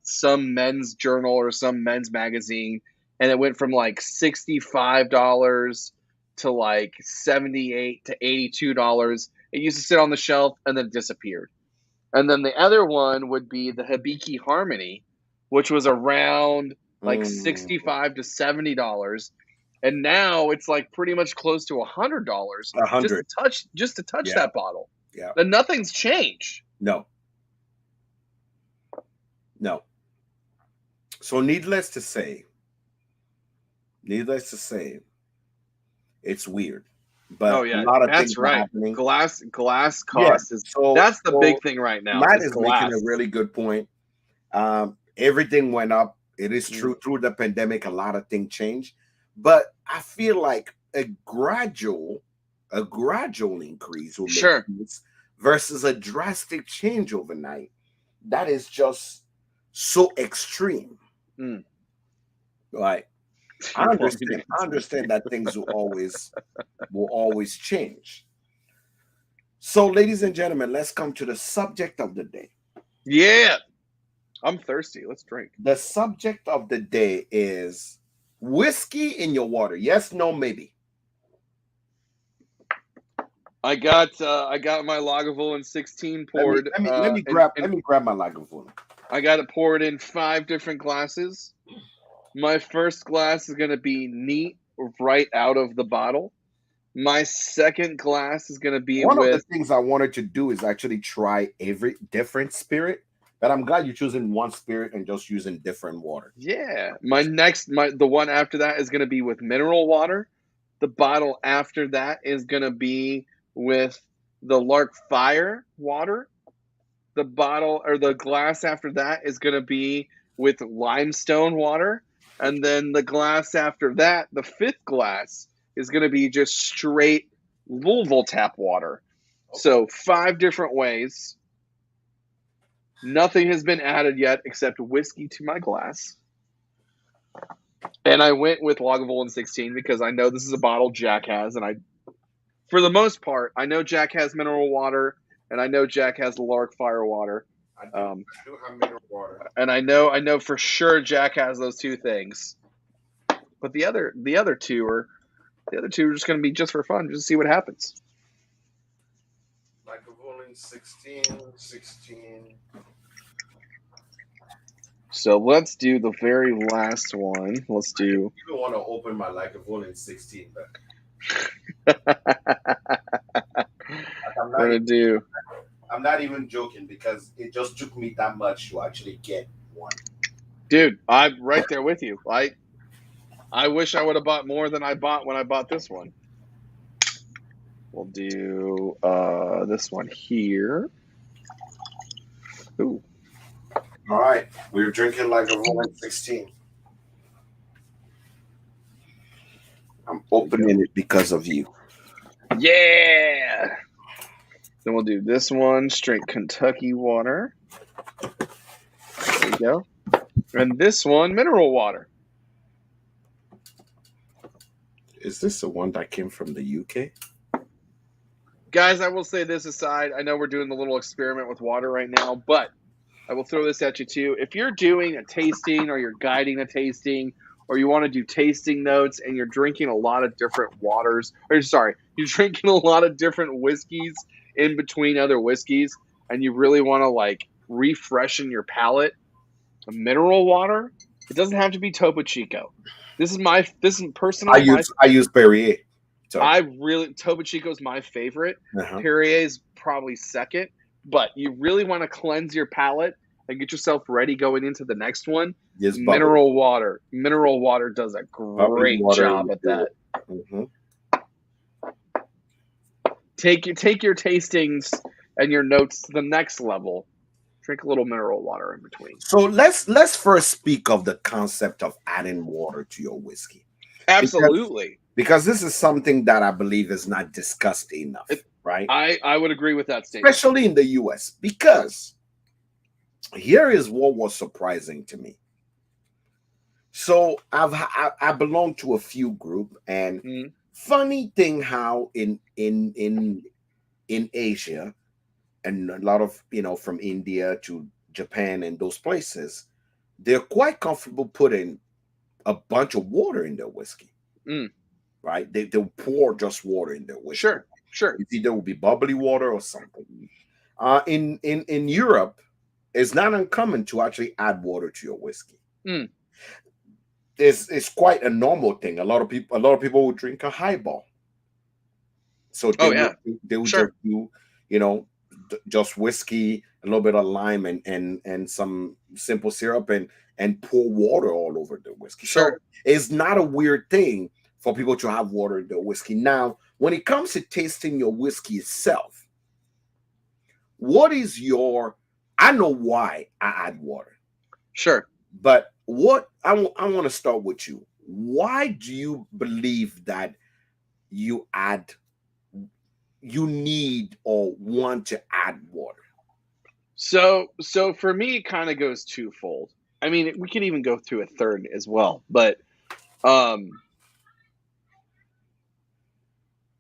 B: some men's journal or some men's magazine, and it went from like $65 to like $78 to $82. It used to sit on the shelf and then it disappeared. And then the other one would be the Hibiki Harmony, which was around. like
A: Mm,
B: $65 to $70, and now it's like pretty much close to $100
A: a hundred.
B: just to touch
A: Yeah,
B: that bottle.
A: yeah.
B: And nothing's changed.
A: No, no. So needless to say, it's weird,
B: Oh
A: but a
B: yeah,
A: lot of things
B: that's
A: are
B: right.
A: happening.
B: Glass
A: Yeah.
B: cost is
A: So
B: that's the big
A: so
B: thing right now
A: Matt
B: is
A: is making a
B: glass.
A: really good point. Everything went up. It is
B: Mm,
A: true through the pandemic, a lot of things changed, but I feel like a gradual increase will make
B: sure.
A: sense versus a drastic change overnight. That is just so extreme.
B: Mm.
A: Like
B: You want me to
A: I
B: explain?
A: understand that things will always change. So, ladies and gentlemen, let's come to the subject of the day.
B: Yeah, I'm thirsty. Let's drink.
A: The subject of the day is whiskey in your water. Yes, no, maybe.
B: I got my Lagavulin 16
A: Let me
B: poured
A: let me let me
B: and
A: grab let me grab my Lagavulin.
B: I got it poured in 5 different glasses. My first glass is going to be neat right out of the bottle. My second glass is going to be
A: One of the
B: with,
A: things I wanted to do is actually try every different spirit, but I'm glad you're choosing one spirit and just using different water.
B: yeah. The one after that is going to be with mineral water. The bottle after that is going to be with the Lark Fire water. The bottle or the glass after that is going to be with limestone water. And then the glass after that, the fifth glass, is going to be just straight Louisville tap water. So 5 different ways. Nothing has been added yet except whiskey to my glass. And I went with Lagavulin 16 because I know this is a bottle Jack has, and for the most part, I know Jack has mineral water, and I know Jack has the Lark Fire water. Um,
A: I do have mineral water.
B: and I know for sure Jack has those 2 things. But the other two are just going to be just for fun, just to see what happens.
A: Lagavulin 16.
B: So let's do the very last one. Let's
A: I didn't
B: do.
A: even want to open my Lagavulin 16, but I'm
B: We're
A: not
B: gonna do,
A: I'm not even joking because it just took me that much to actually get one.
B: dude. I'm right there with you. I wish I would have bought more than I bought when I bought this one. We'll do this one here. Ooh,
A: All right, we're drinking Lagavulin 16. I'm
B: there we go.
A: opening it because of you.
B: Yeah. Then we'll do this one, straight Kentucky water. There we go. And this one, mineral water.
A: Is this the one that came from the UK?
B: Guys, I will say this aside. I know we're doing the little experiment with water right now, but I will throw this at you too. If you're doing a tasting or you're guiding a tasting or you want to do tasting notes and you're drinking a lot of different waters, or sorry, you're drinking a lot of different whiskeys in between other whiskeys and you really want to like refreshen your palate, mineral water, it doesn't have to be Topo Chico. This is personal my
A: I use Perrier. So
B: I really Topo Chico is my favorite.
A: uh-huh.
B: Perrier is probably second, but you really want to cleanse your palate and get yourself ready going into the next one.
A: Yes, bubbly.
B: Mineral water does a
A: Bubbly
B: great
A: water
B: job
A: will
B: at
A: do
B: that.
A: it. Hmm.
B: Take your tastings and your notes to the next level. Drink a little mineral water in between.
A: So let's first speak of the concept of adding water to your whiskey. Because
B: Absolutely.
A: because this is something that I believe is not discussed enough,
B: It,
A: right?
B: I would agree with that statement.
A: Especially in the US. Because here is what was surprising to me. So I belong to a few group, and
B: Mm,
A: funny thing how in Asia and a lot of from India to Japan and those places, they're quite comfortable putting a bunch of water in their whiskey,
B: mm,
A: right? They'll pour just water in their whiskey.
B: sure, sure.
A: It's either will be bubbly water or something. In Europe, it's not uncommon to actually add water to your whiskey.
B: Mm,
A: it's quite a normal thing. A lot of people will drink a highball. So
B: Oh yeah,
A: they would just
B: sure,
A: do, you know, just whiskey, a little bit of lime, and some simple syrup, and pour water all over the whiskey. So
B: sure.
A: it's not a weird thing for people to have water in their whiskey. Now, when it comes to tasting your whiskey itself, what is your? I know why I add water,
B: Sure.
A: but what I want to start with you. Why do you believe that you add you need or want to add water?
B: So for me, it kind of goes twofold. I mean, we could even go through a third as well, but um,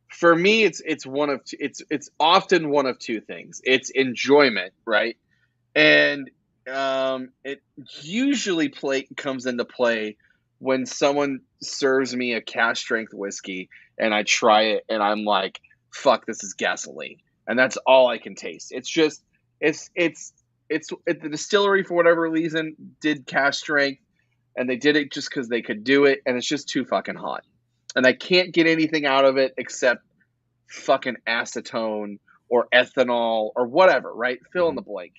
B: for me, it's often one of two things. It's enjoyment, right? And it usually comes into play when someone serves me a cask strength whiskey and I try it and I'm like, "Fuck, this is gasoline," and that's all I can taste. It's just it's the distillery for whatever reason did cask strength, and they did it just because they could do it, and it's just too fucking hot, and I can't get anything out of it except fucking acetone or ethanol or whatever, right? Fill in
A: Mhm.
B: the blank.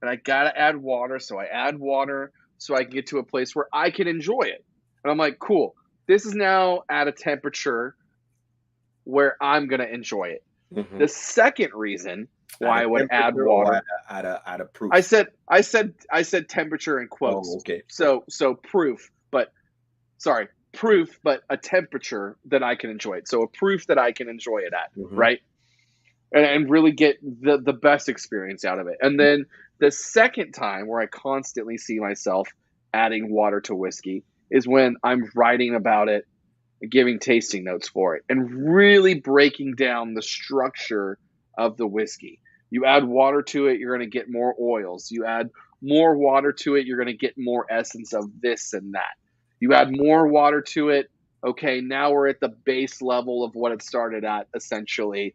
B: And I gotta add water, so I add water so I can get to a place where I can enjoy it. And I'm like, cool. This is now at a temperature where I'm gonna enjoy it.
A: Mhm.
B: The second reason
A: At
B: why
A: a
B: I would add
A: temperature or
B: water,
A: at a
B: I
A: proof?
B: said I said I said temperature in
A: Oh,
B: quotes.
A: okay. Okay.
B: So proof, but sorry, proof, but a temperature that I can enjoy it. So a proof that I can enjoy it at,
A: Hmm.
B: right? And really get the best experience out of it. And then the second time where I constantly see myself adding water to whiskey is when I'm writing about it, giving tasting notes for it, and really breaking down the structure of the whiskey. You add water to it, you're going to get more oils. You add more water to it, you're going to get more essence of this and that. You add more water to it, okay, now we're at the base level of what it started at essentially.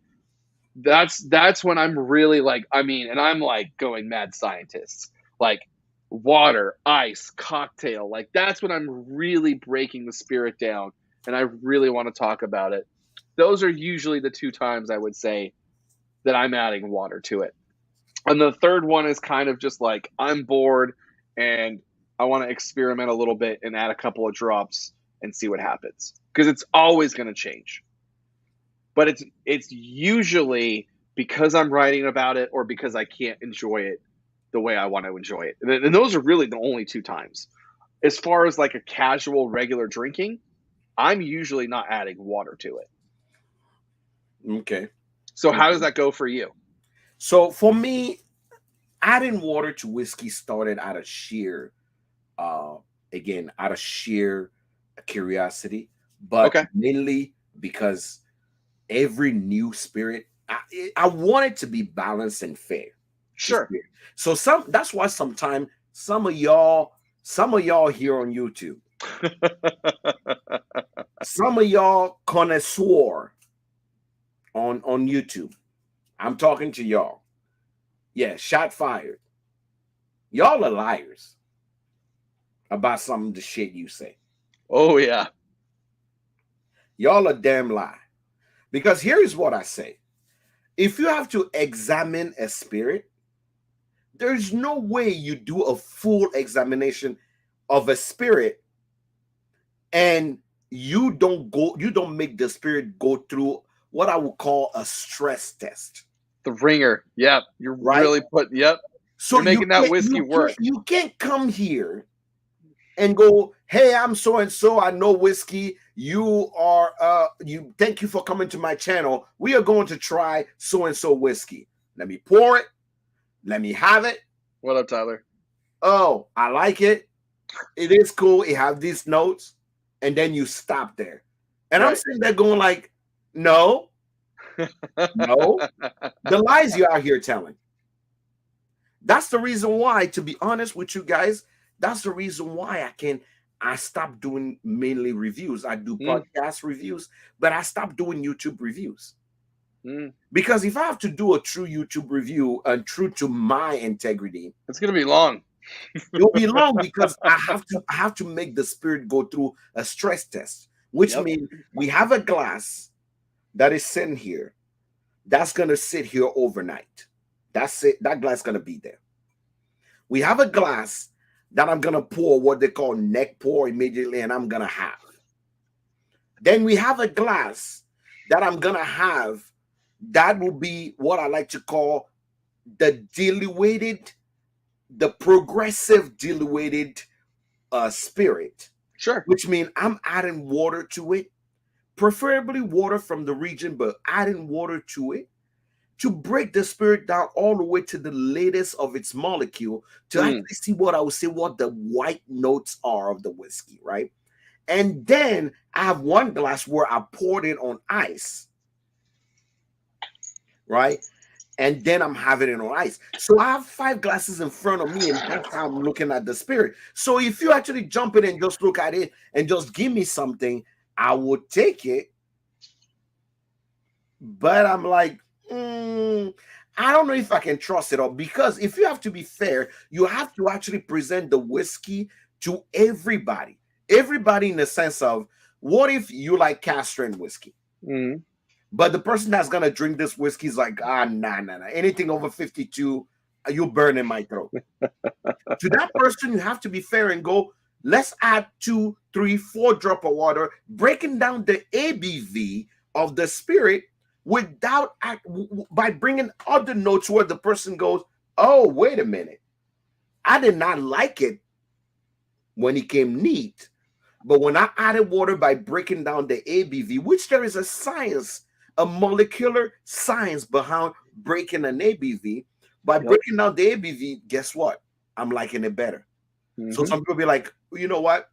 B: That's when I'm really like, I mean, and I'm like going mad scientist. Like water, ice, cocktail. Like that's when I'm really breaking the spirit down and I really want to talk about it. Those are usually the two times I would say that I'm adding water to it. And the third one is kind of just like I'm bored and I want to experiment a little bit and add a couple of drops and see what happens. Because it's always going to change, but it's usually because I'm writing about it or because I can't enjoy it the way I want to enjoy it. And those are really the only two times. As far as like a casual regular drinking, I'm usually not adding water to it.
A: Okay.
B: So how does
A: Okay.
B: that go for you?
A: So for me, adding water to whiskey started out of sheer, uh, again, out of sheer curiosity, but
B: Okay,
A: mainly because every new spirit, I want it to be balanced and fair to
B: sure.
A: spirit. So that's why sometimes some of y'all here on YouTube, some of y'all connoisseur on YouTube. I'm talking to y'all. Yeah, shot fired. Y'all are liars about some of the shit you say.
B: Oh yeah,
A: Y'all are damn lie. Because here's what I say. If you have to examine a spirit, there's no way you do a full examination of a spirit and you don't make the spirit go through what I would call a stress test,
B: the ringer. Yep, you're
A: right?
B: really putting. Yep,
A: So
B: you're
A: you
B: making that
A: can't
B: whiskey
A: you can't
B: work.
A: you can't come here and go, hey, I'm so and so, I know whiskey. You thank you for coming to my channel. We are going to try so and so whiskey. Let me pour it, let me have it.
B: What up, Tyler?
A: Oh, I like it. It is cool. It have these notes, and then you stop there. And I'm
B: Right.
A: sitting there going like, no, no, the lies you out here telling. That's the reason why, to be honest with you guys, that's the reason why I stopped doing mainly reviews. I do
B: mm,
A: podcast reviews, but I stopped doing YouTube reviews.
B: mm.
A: Because if I have to do a true YouTube review and true to my integrity,
B: It's gonna be long.
A: It will be long because I have to make the spirit go through a stress test, which
B: Yep.
A: means we have a glass that is sitting here that's gonna sit here overnight. That's it. That glass gonna be there. We have a glass that I'm gonna pour what they call neck pour immediately, and I'm gonna have. Then we have a glass that I'm gonna have that will be what I like to call the diluted, the progressive diluted spirit,
B: Sure.
A: which means I'm adding water to it, preferably water from the region, but adding water to it to break the spirit down all the way to the latest of its molecule to
B: Mm,
A: actually see what I would say what the white notes are of the whiskey, right? And then I have one glass where I poured it on ice, right? And then I'm having it on ice. So I have five glasses in front of me, and that's how I'm looking at the spirit. So if you actually jump in and just look at it and just give me something, I would take it. But I'm like, I don't know if I can trust it all because if you have to be fair, you have to actually present the whiskey to everybody. Everybody in the sense of what if you like Castran whiskey?
B: mm,
A: But the person that's gonna drink this whiskey is like, nah. Anything over 52, you burn in my throat. To that person, you have to be fair and go, let's add 2, 3, 4 drop of water, breaking down the ABV of the spirit without by bringing other notes where the person goes, oh, wait a minute. I did not like it when it came neat. But when I added water by breaking down the ABV, which there is a science, a molecular science behind breaking an ABV, by
B: yep.
A: breaking down the ABV, guess what? I'm liking it better. So
B: Hmm.
A: some people be like, you know what?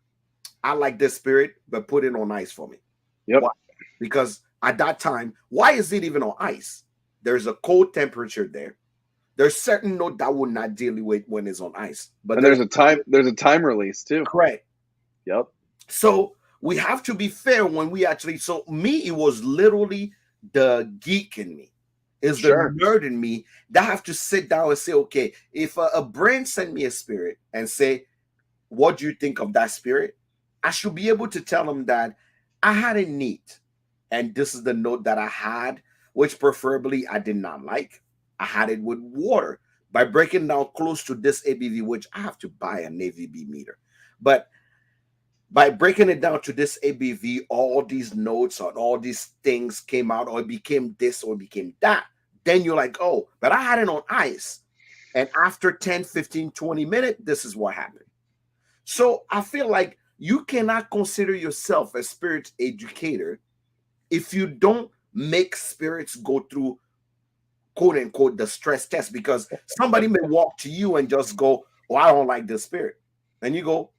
A: I like this spirit, but put it on ice for me.
B: Yep.
A: Why? Because at that time, why is it even on ice? There's a cold temperature there. There's certain note that will not deal with when it's on ice. But
B: And
A: there's
B: there's a time release too.
A: correct.
B: Yep.
A: So we have to be fair when we actually. So me, it was literally the geek in me, is the
B: Sure.
A: nerd in me that have to sit down and say, okay, if a brand send me a spirit and say, what do you think of that spirit? I should be able to tell them that I had it neat, and this is the note that I had, which preferably I did not like. I had it with water by breaking down close to this ABV, which I have to buy an ABV meter, but by breaking it down to this ABV, all these notes or all these things came out, or it became this or it became that. Then you're like, oh, but I had it on ice. And after 10, 15, 20 minutes, this is what happened. So I feel like you cannot consider yourself a spirit educator if you don't make spirits go through quote unquote the stress test, because somebody may walk to you and just go, oh, I don't like this spirit. And you go,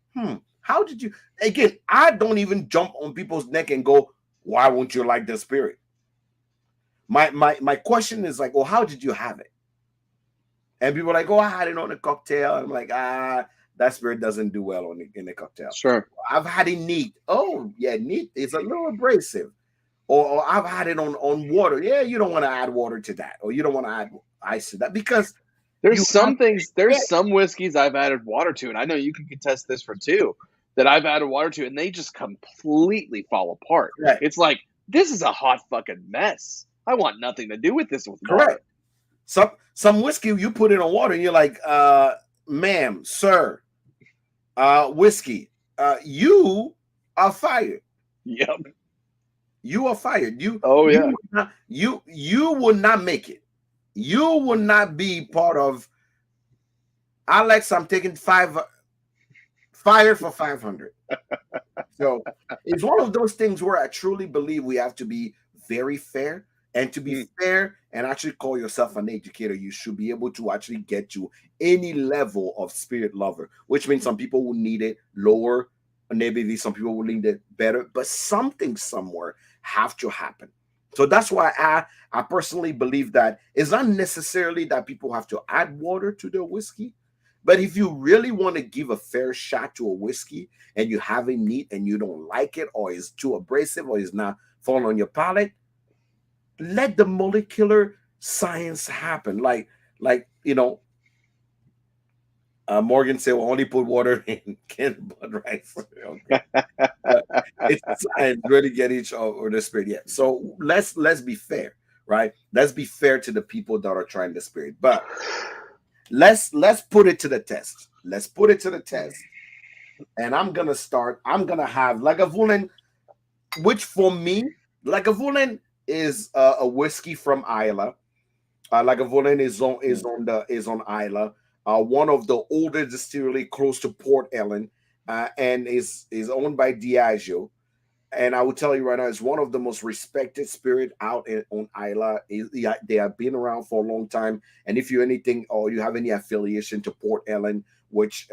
A: how did you? Again, I don't even jump on people's neck and go, why won't you like the spirit? My question is like, well, how did you have it? And people are like, oh, I had it on a cocktail. I'm like, that spirit doesn't do well in a cocktail.
B: Sure.
A: I've had it neat. Oh, yeah, neat. It's a little abrasive. Or I've had it on water. Yeah, you don't want to add water to that, or you don't want to add ice to that because
B: There's
A: you have
B: some things.
A: yeah,
B: There's some whiskeys I've added water to, and I know you can contest this for two. That I've added water to, and they just completely fall apart.
A: correct,
B: It's like this is a hot fucking mess. I want nothing to do with this with
A: correct.
B: water.
A: Some whiskey you put it on water and you're like, ma'am, sir, whiskey, you are fired.
B: Yep.
A: You are fired. You
B: Oh
A: you
B: yeah.
A: would not, you will not make it. You will not be part of Alex. I'm taking fired for 500. So it's one of those things where I truly believe we have to be very fair. And to be
B: Mm,
A: fair and actually call yourself an educator, you should be able to actually get to any level of spirit lover, which means some people will need it lower, and maybe some people will need it better, but something somewhere have to happen. So that's why I personally believe that it's not necessarily that people have to add water to their whiskey, but if you really want to give a fair shot to a whiskey and you have it neat and you don't like it, or it's too abrasive, or it's not falling on your palate, let the molecular science happen. Like Morgan said, "Well, only put water in canned blood rice." Okay, but it's science really get each or the spirit. Yeah. So let's be fair, right? Let's be fair to the people that are trying the spirit, but let's put it to the test. Let's put it to the test. And I'm gonna start. I'm gonna have Lagavulin, which for me, Lagavulin is a whiskey from Islay. Lagavulin is on Islay. One of the older distillery close to Port Ellen, and is owned by Diageo. And I will tell you right now, it's one of the most respected spirit out on Isla. Yeah, they have been around for a long time. And if you anything or you have any affiliation to Port Ellen, which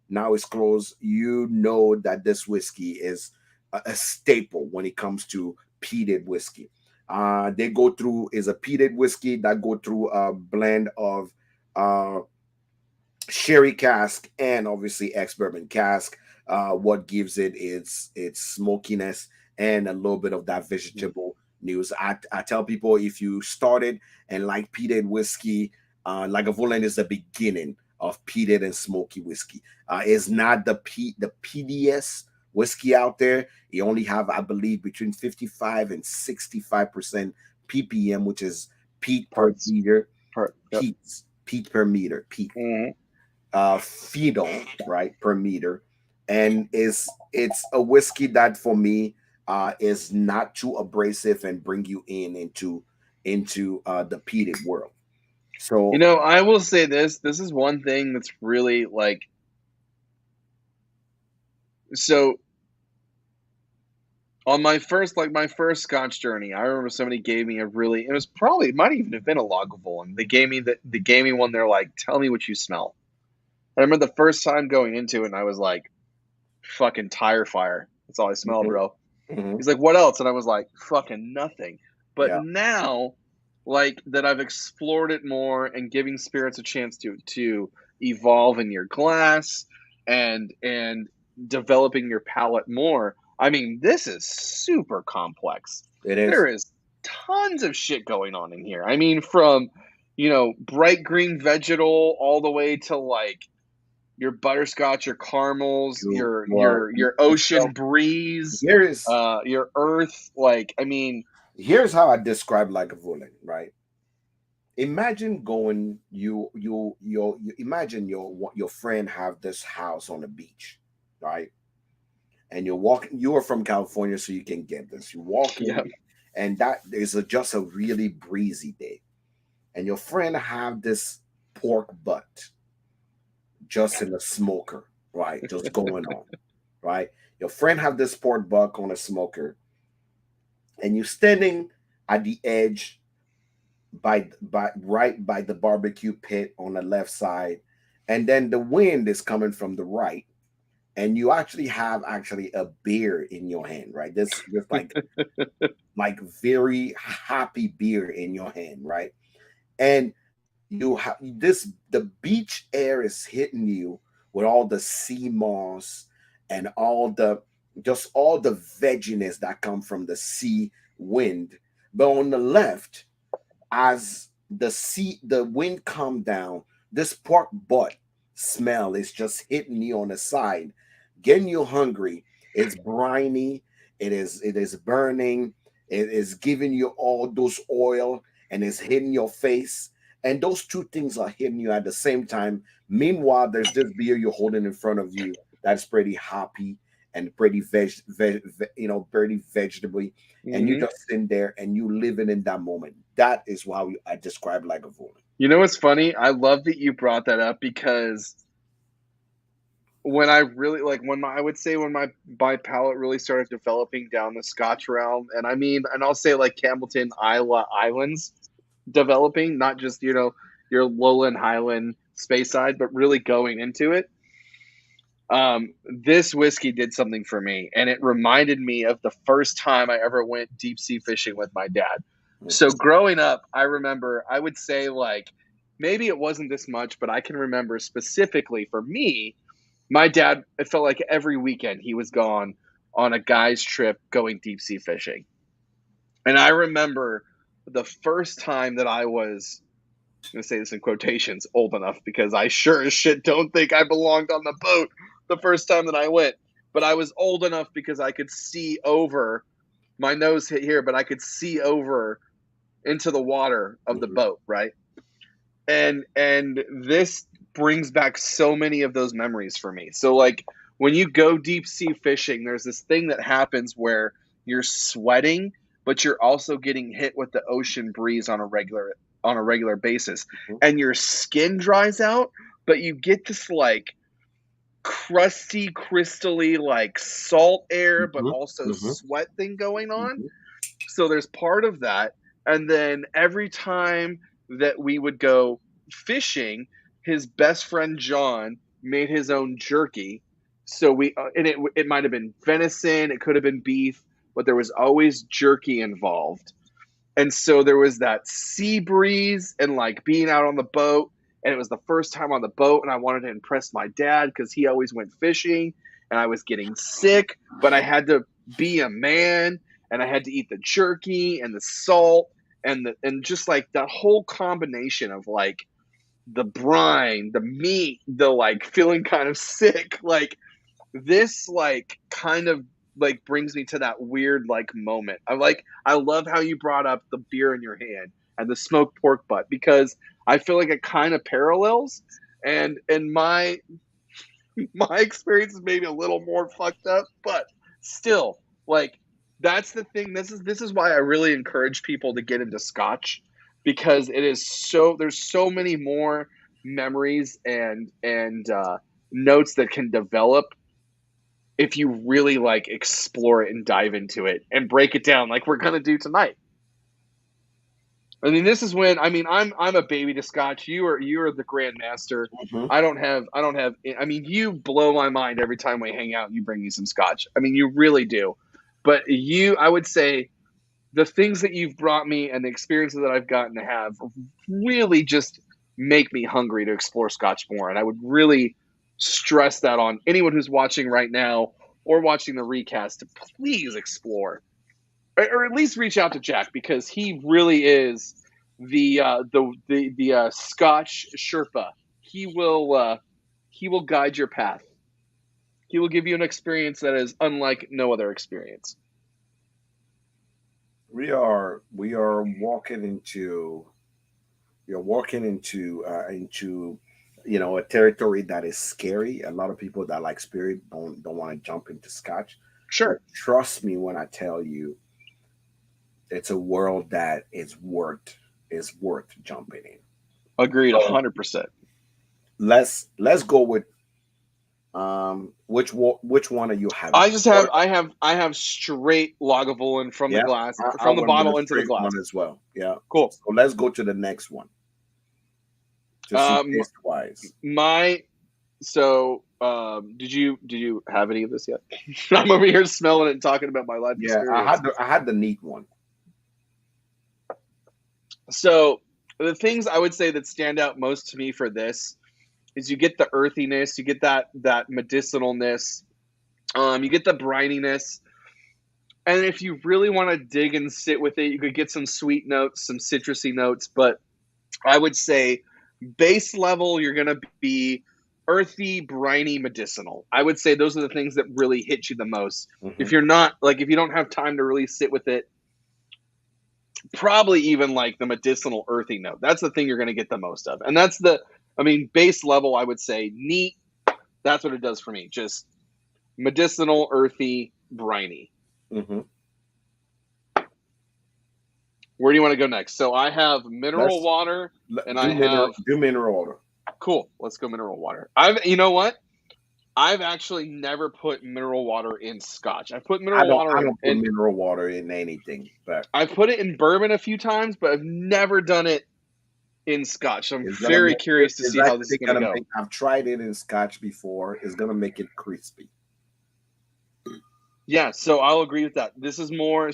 A: now is closed, you know that this whiskey is a staple when it comes to peated whiskey. They go through is a peated whiskey that go through a blend of uh, sherry cask and obviously ex bourbon cask. What gives it its smokiness and a little bit of that vegetable news. I tell people if you started and like peated whiskey, Lagavulin is the beginning of peated and smoky whiskey. It's not the PDS whiskey out there. You only have, I believe, between 55 and 65% ppm, which is peat per
B: Parts.
A: meter.
B: Yep.
A: Peat per meter. Peat
B: Hmm.
A: phenol, right, per meter, and is it's a whiskey that for me is not too abrasive and bring you into the peated world.
B: You
A: So
B: know, I will say this. This is one thing that's really like so on my first Scotch journey. I remember somebody gave me a really. It was probably it might even have been a Lagavulin. They gave me one. They're like, tell me what you smell. I remember the first time going into it, and I was like, fucking tire fire. That's all I smell,
A: mhm,
B: bro.
A: mhm,
B: He's like, what else? And I was like, fucking nothing. But
A: yeah,
B: now, like that, I've explored it more and giving spirits a chance to evolve in your glass and developing your palate more. I mean, this is super complex.
A: it is.
B: There is tons of shit going on in here. I mean, from bright green vegetal all the way to like your butterscotch, your caramels,
A: You
B: your
A: you are
B: your your
A: you smell.
B: ocean breeze,
A: Here is
B: your earth. Like, I mean,
A: here's how I describe like a Vulcan, right? Imagine going you imagine your friend have this house on the beach, right? And you're walking. You are from California, so you can get this. You're walking,
B: yeah,
A: and that is just a really breezy day, and your friend have this pork butt just in a smoker, right? Just going on, right? Your friend have this pork butt on a smoker, and you're standing at the edge by right by the barbecue pit on the left side, and then the wind is coming from the right, and you actually have actually a beer in your hand, right? This like very happy beer in your hand, right? And you have this the beach air is hitting you with all the sea moss and all the vegginess that come from the sea wind. But on the left, as the wind come down, this pork butt smell is just hitting you on the side, getting you hungry. It's briny, it is burning, it is giving you all those oil and it's hitting your face. And those two things are hitting you at the same time. Meanwhile, there's this beer you're holding in front of you that's pretty hoppy and pretty pretty vegetable, and you
B: hmm
A: just sitting there and you living in that moment. That is how I describe like a Lagavulin.
B: you know what's funny? I love that you brought that up because when I really like when my I would say when my palate really started developing down the Scotch realm, and I mean, and I'll say like Campbellton, Isla Islands developing, not just your lowland Highland space side, but really going into it. This whiskey did something for me, and it reminded me of the first time I ever went deep sea fishing with my dad. So growing up, I remember I would say like maybe it wasn't this much, but I can remember specifically for me, my dad. It felt like every weekend he was gone on a guy's trip going deep sea fishing, and I remember the first time that I was going to say this in quotations, old enough, because I sure as shit don't think I belonged on the boat the first time that I went. But I was old enough because I could see over. My nose hit here, but I could see over into the water of the
A: Mhm.
B: boat, right? And this brings back so many of those memories for me. So like when you go deep sea fishing, there's this thing that happens where you're sweating, but you're also getting hit with the ocean breeze on a regular basis.
A: Mhm.
B: And your skin dries out, but you get this like crusty, crystally like salt air, but
A: Mhm.
B: also
A: Mhm.
B: sweat thing going on.
A: Mhm.
B: So there's part of that. And then every time that we would go fishing, his best friend John made his own jerky. So and it might have been venison, it could have been beef, but there was always jerky involved. And so there was that sea breeze and like being out on the boat. And it was the first time on the boat. And I wanted to impress my dad because he always went fishing and I was getting sick, but I had to be a man and I had to eat the jerky and the salt and just like that whole combination of like the brine, the meat, the like feeling kind of sick, like this like kind of like brings me to that weird like moment. I love how you brought up the beer in your hand and the smoked pork butt because I feel like it kind of parallels and my experience is maybe a little more fucked up, but still like that's the thing. This is why I really encourage people to get into scotch because it is so there's so many more memories and notes that can develop if you really like explore it and dive into it and break it down like we're gonna do tonight. I mean, this is when I'm a baby to scotch. You are the grandmaster.
A: Mhm.
B: I don't have. I mean, you blow my mind every time we hang out. And you bring me some scotch. I mean, you really do. But I would say, the things that you've brought me and the experiences that I've gotten to have really just make me hungry to explore scotch more. And I would really stress that on anyone who's watching right now or watching the recast to please explore or at least reach out to Jack because he really is the Scotch Sherpa. He will guide your path. He will give you an experience that is unlike no other experience.
A: We are walking into you're walking into a territory that is scary. A lot of people that like spirit don't want to jump into scotch, but
B: Sure,
A: trust me when I tell you, it's a world that is worth jumping in.
B: agreed,
A: So
B: 100%.
A: let's go with which one are you having?
B: I have straight Lagavulin from the
A: Yeah,
B: glass
A: I
B: from the
A: wanted a
B: bottle into the
A: straight
B: glass.
A: one as well. Yeah.
B: Cool.
A: So let's go to the next one to see
B: Um,
A: taste wise.
B: my did you have any of this yet? I'm over here smelling it and talking about my life
A: Yeah, I
B: experience.
A: had the neat one.
B: So the things I would say that stand out most to me for this is you get the earthiness, you get that medicinalness, you get the brininess, and if you really want to dig and sit with it, you could get some sweet notes, some citrusy notes. But I would say base level, you're gonna be earthy, briny, medicinal. I would say those are the things that really hit you the most.
A: Hmm.
B: If you don't have time to really sit with it, probably even like the medicinal earthy note. That's the thing you're going to get the most of. And base level, I would say neat. That's what it does for me. Just medicinal, earthy, briny.
A: Hmm.
B: Where do you want to go next? So I have mineral
A: Let's
B: water and
A: do
B: I have,
A: mineral water.
B: cool. Let's go mineral water. You know what? I've actually never put mineral water in scotch. I've put
A: I
B: mineral
A: don't
B: water
A: I
B: in,
A: don't put
B: in
A: mineral water in anything, but
B: I've put it in bourbon a few times, but I've never done it in scotch. So I'm
A: it's gonna
B: very
A: make
B: curious to
A: it's
B: see how this is
A: actually
B: going to
A: gonna
B: go.
A: make. I've tried it in scotch before. It's gonna make it crispy.
B: Yeah, so I'll agree with that. This is more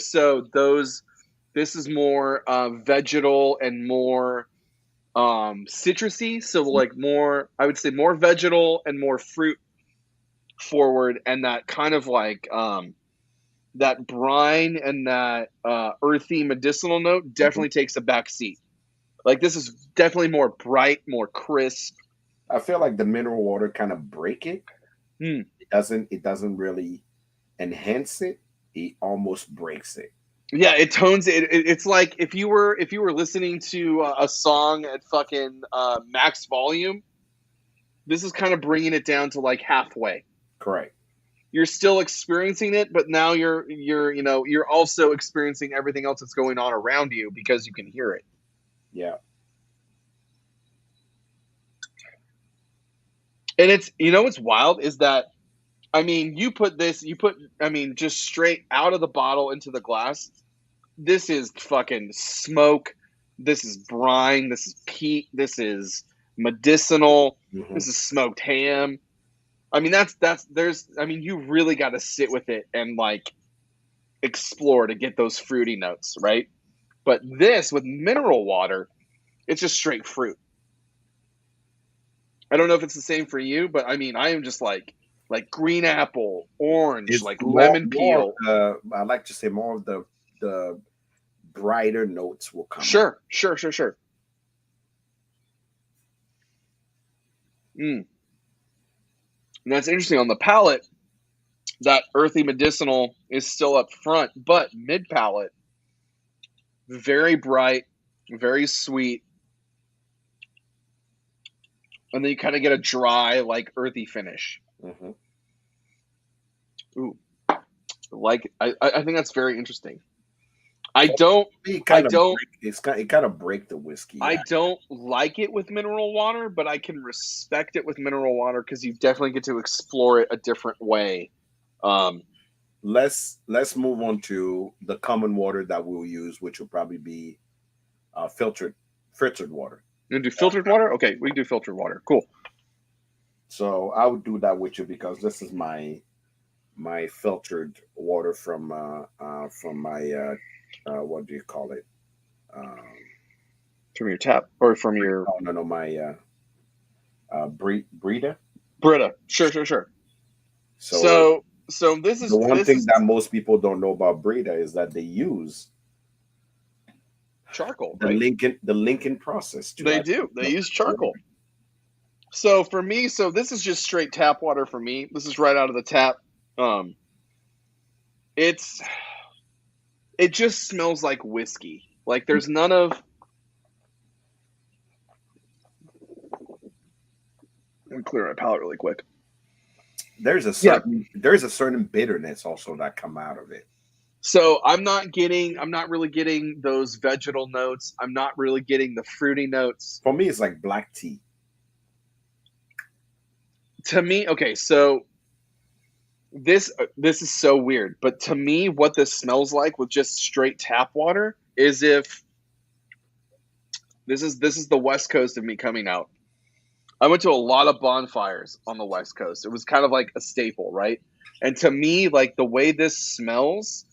B: vegetal and more citrusy. So like more, I would say more vegetal and more fruit forward, and that kind of like that brine and that earthy medicinal note
A: Mhm.
B: definitely takes a back seat. Like this is definitely more bright, more crisp.
A: I feel like the mineral water kind of break it.
B: Mm.
A: It doesn't really enhance it. It almost breaks it.
B: Yeah, it tones it's like if you were listening to a song at fucking max volume. This is kind of bringing it down to like halfway.
A: Correct.
B: You're still experiencing it, but now you're also experiencing everything else that's going on around you because you can hear it.
A: Yeah.
B: And it's what's wild is that I mean you put just straight out of the bottle into the glass. This is fucking smoke. This is brine. This is peat. This is medicinal.
A: Hmm.
B: This is smoked ham. I mean that's there's I mean you really got to sit with it and like explore to get those fruity notes, right? But this with mineral water, it's just straight fruit. I don't know if it's the same for you, but I mean, I am just like green apple, orange,
A: It's
B: like
A: more
B: lemon
A: more of
B: peel.
A: the, I like to say, more of the brighter notes will come out.
B: Sure, sure, sure, sure. Mm. And that's interesting on the palate. That earthy medicinal is still up front, but mid palate, very bright, very sweet, and then you kind of get a dry, like earthy finish.
A: Hmm.
B: Ooh, I think that's very interesting. I
A: For
B: don't
A: me, it
B: I
A: kind of
B: don't
A: break, it kind of break the whiskey.
B: I
A: Yeah.
B: don't like it with mineral water, but I can respect it with mineral water because you definitely get to explore it a different way. Um,
A: Let's move on to the common water that we'll use, which will probably be filtered water.
B: you gonna do filtered water? Okay, we can do filtered water. Cool.
A: So I would do that with you because this is my filtered water from my what do you call it? Um,
B: From your tap or from your
A: no, my breeder.
B: Brita. Sure, sure, sure.
A: So
B: So this
A: the
B: is
A: one
B: this
A: thing
B: is
A: that most people don't know about breeder is that they use
B: charcoal,
A: the
B: right?
A: Lincoln process to
B: They
A: actually
B: do. They use
A: filter the water.
B: charcoal. So for me, so this is just straight tap water for me. This is right out of the tap. Um, it's it just smells like whiskey. Like there's none of. Let me clear my palate really quick. Yeah.
A: There's a certain bitterness also that come out of it.
B: So I'm not really getting those vegetal notes. I'm not really getting the fruity notes.
A: For me, it's like black tea.
B: To me, okay, so this is so weird, but to me what this smells like with just straight tap water is if this is the west coast of me coming out. I went to a lot of bonfires on the west coast. It was kind of like a staple, right? And to me, like the way this smells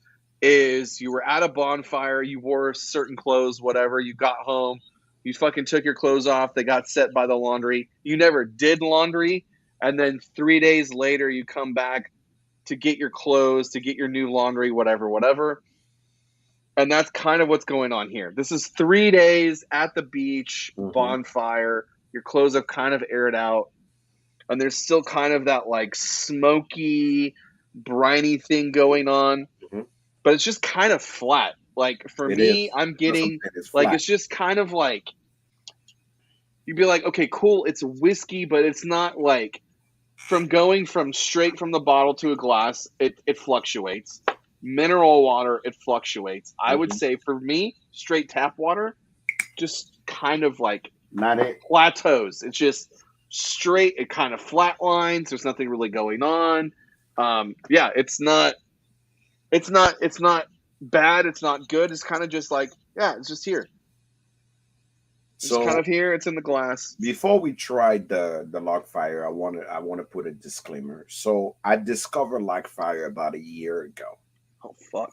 B: is you were at a bonfire, you wore certain clothes, whatever, you got home, you fucking took your clothes off, they got set by the laundry. You never did laundry, and then 3 days later you come back to get your clothes, to get your new laundry, whatever, whatever. And that's kind of what's going on here. This is 3 days at the beach,
A: Hmm.
B: bonfire. Your clothes have kind of aired out, and there's still kind of that like smoky, briny thing going on,
A: Hmm.
B: but it's just kind of flat. Like for
A: It
B: me,
A: is.
B: I'm
A: That's what I'm
B: getting
A: saying. It's
B: like
A: flat.
B: it's just kind of like you'd be like, okay, cool, it's whiskey, but it's not like from going from straight from the bottle to a glass, it fluctuates. Mineral water, it fluctuates. I would
A: Hmm.
B: say for me, straight tap water, just kind of like
A: Not it.
B: plateaus. It's just straight. It kind of flatlines. There's nothing really going on. Yeah, it's not bad. It's not good. It's kind of just like yeah, it's just here. It's just kind
A: So
B: of here. It's in the glass.
A: before we try the log fire, I want to put a disclaimer. So I discovered log fire about a year ago,
B: Oh fuck.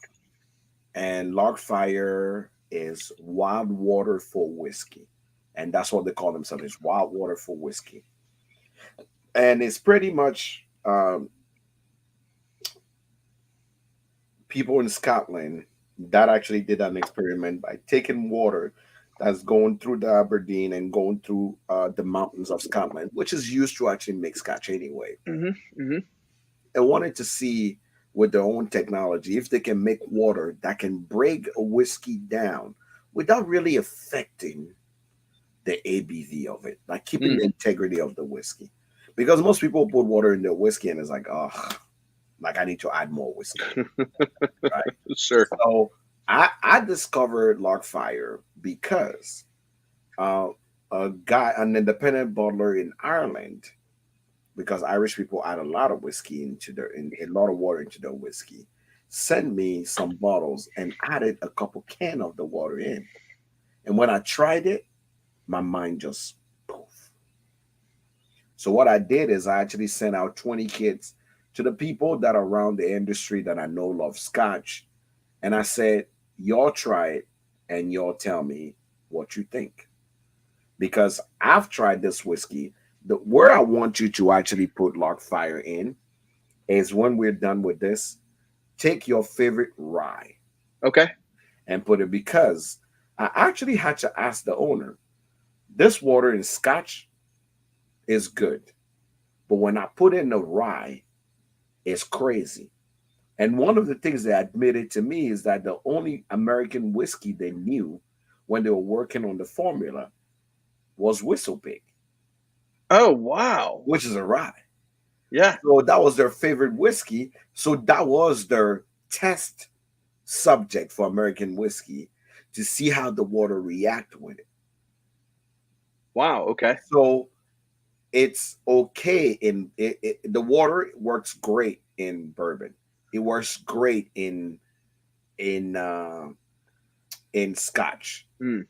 A: and log fire is wild water for whiskey, and that's what they call themselves. It's wild water for whiskey, and it's pretty much people in Scotland that actually did an experiment by taking water that's going through the Aberdeen and going through the mountains of Scotland, which is used to actually make Scotch anyway.
B: Hmm. Hmm.
A: I wanted to see with their own technology if they can make water that can break a whiskey down without really affecting the ABV of it, like keeping
B: Mm.
A: the integrity of the whiskey. Because most people put water in their whiskey and it's like, oh, like I need to add more whiskey, right?
B: Sure.
A: So I discovered Larkfire because uh, a guy, an independent bottler in Ireland, because Irish people add a lot of whiskey into their, a lot of water into their whiskey, sent me some bottles and added a couple can of the water in. And when I tried it, my mind just poof. So what I did is I actually sent out 20 kits to the people that are around the industry that I know love Scotch, and I said, y'all try it and y'all tell me what you think. Because I've tried this whiskey. The where I want you to actually put Larkfire in is when we're done with this, take your favorite rye
B: Okay.
A: and put it, because I actually had to ask the owner, this water in Scotch is good. But when I put in the rye, it's crazy. And one of the things they admitted to me is that the only American whiskey they knew when they were working on the formula was Whistle Pig,
B: Oh, wow.
A: which is a rye.
B: Yeah.
A: So that was their favorite whiskey. So that was their test subject for American whiskey to see how the water react with it.
B: Wow. Okay.
A: So it's okay in the water works great in bourbon. It works great in uh, in Scotch,
B: Mm.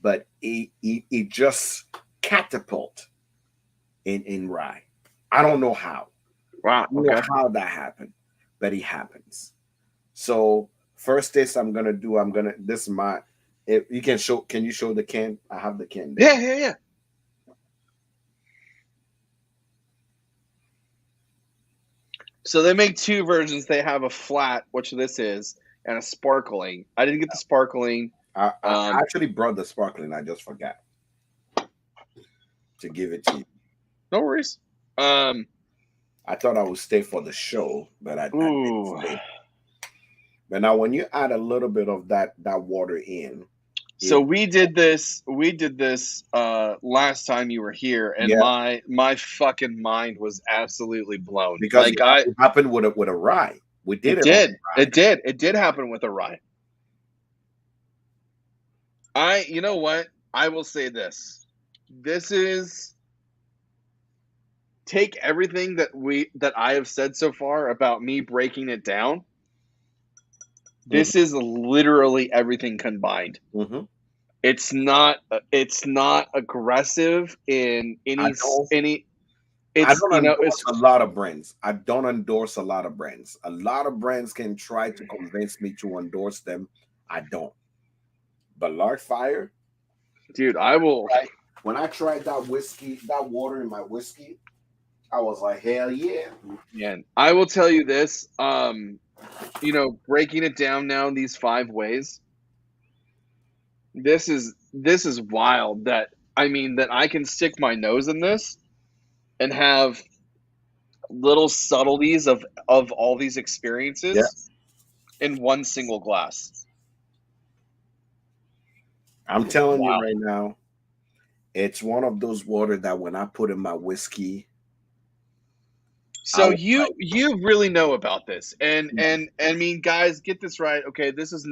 A: but it just catapult in rye. I don't know how.
B: Wow.
A: I don't know
B: Okay.
A: how that happened, but it happens. So first taste I'm gonna do. I'm gonna this is my. If you can show, can you show the can? I have the can there.
B: Yeah. Yeah. Yeah. So they make two versions. They have a flat, which this is, and a sparkling. I didn't get the sparkling.
A: I
B: Um,
A: actually brought the sparkling. I just forgot to give it to you.
B: no worries. Um,
A: I thought I would stay for the show, but I didn't
B: ooh.
A: stay. But now, when you add a little bit of that water in,
B: So
A: it
B: we did this. We did this last time you were here, and
A: yeah,
B: my fucking mind was absolutely blown.
A: because
B: Like I,
A: it happened with a rye. We did
B: it
A: it on
B: did.
A: a rye.
B: It did happen with a rye. You know what? I will say this. This is take everything that I have said so far about me breaking it down.
A: Hmm.
B: This is literally everything combined.
A: Hmm.
B: It's not aggressive in
A: I don't
B: any.
A: I
B: It's
A: don't
B: it's
A: endorse a lot of brands. I don't endorse a lot of brands. A lot of brands can try to convince me to endorse them. I don't. But Lark Fire,
B: dude. I will.
A: right? When I tried that whiskey, that water in my whiskey, I was like, hell yeah.
B: Man, I will tell you this. Breaking it down now in these 5 ways. This is wild. That I can stick my nose in this and have little subtleties of all these
A: Yeah.
B: experiences in one single glass.
A: I'm telling you
B: Wow.
A: right now, it's one of those water that when I put in my whiskey, I
B: So
A: was
B: you really know about this,
A: like,
B: and I mean, guys, get this right. Okay, this is in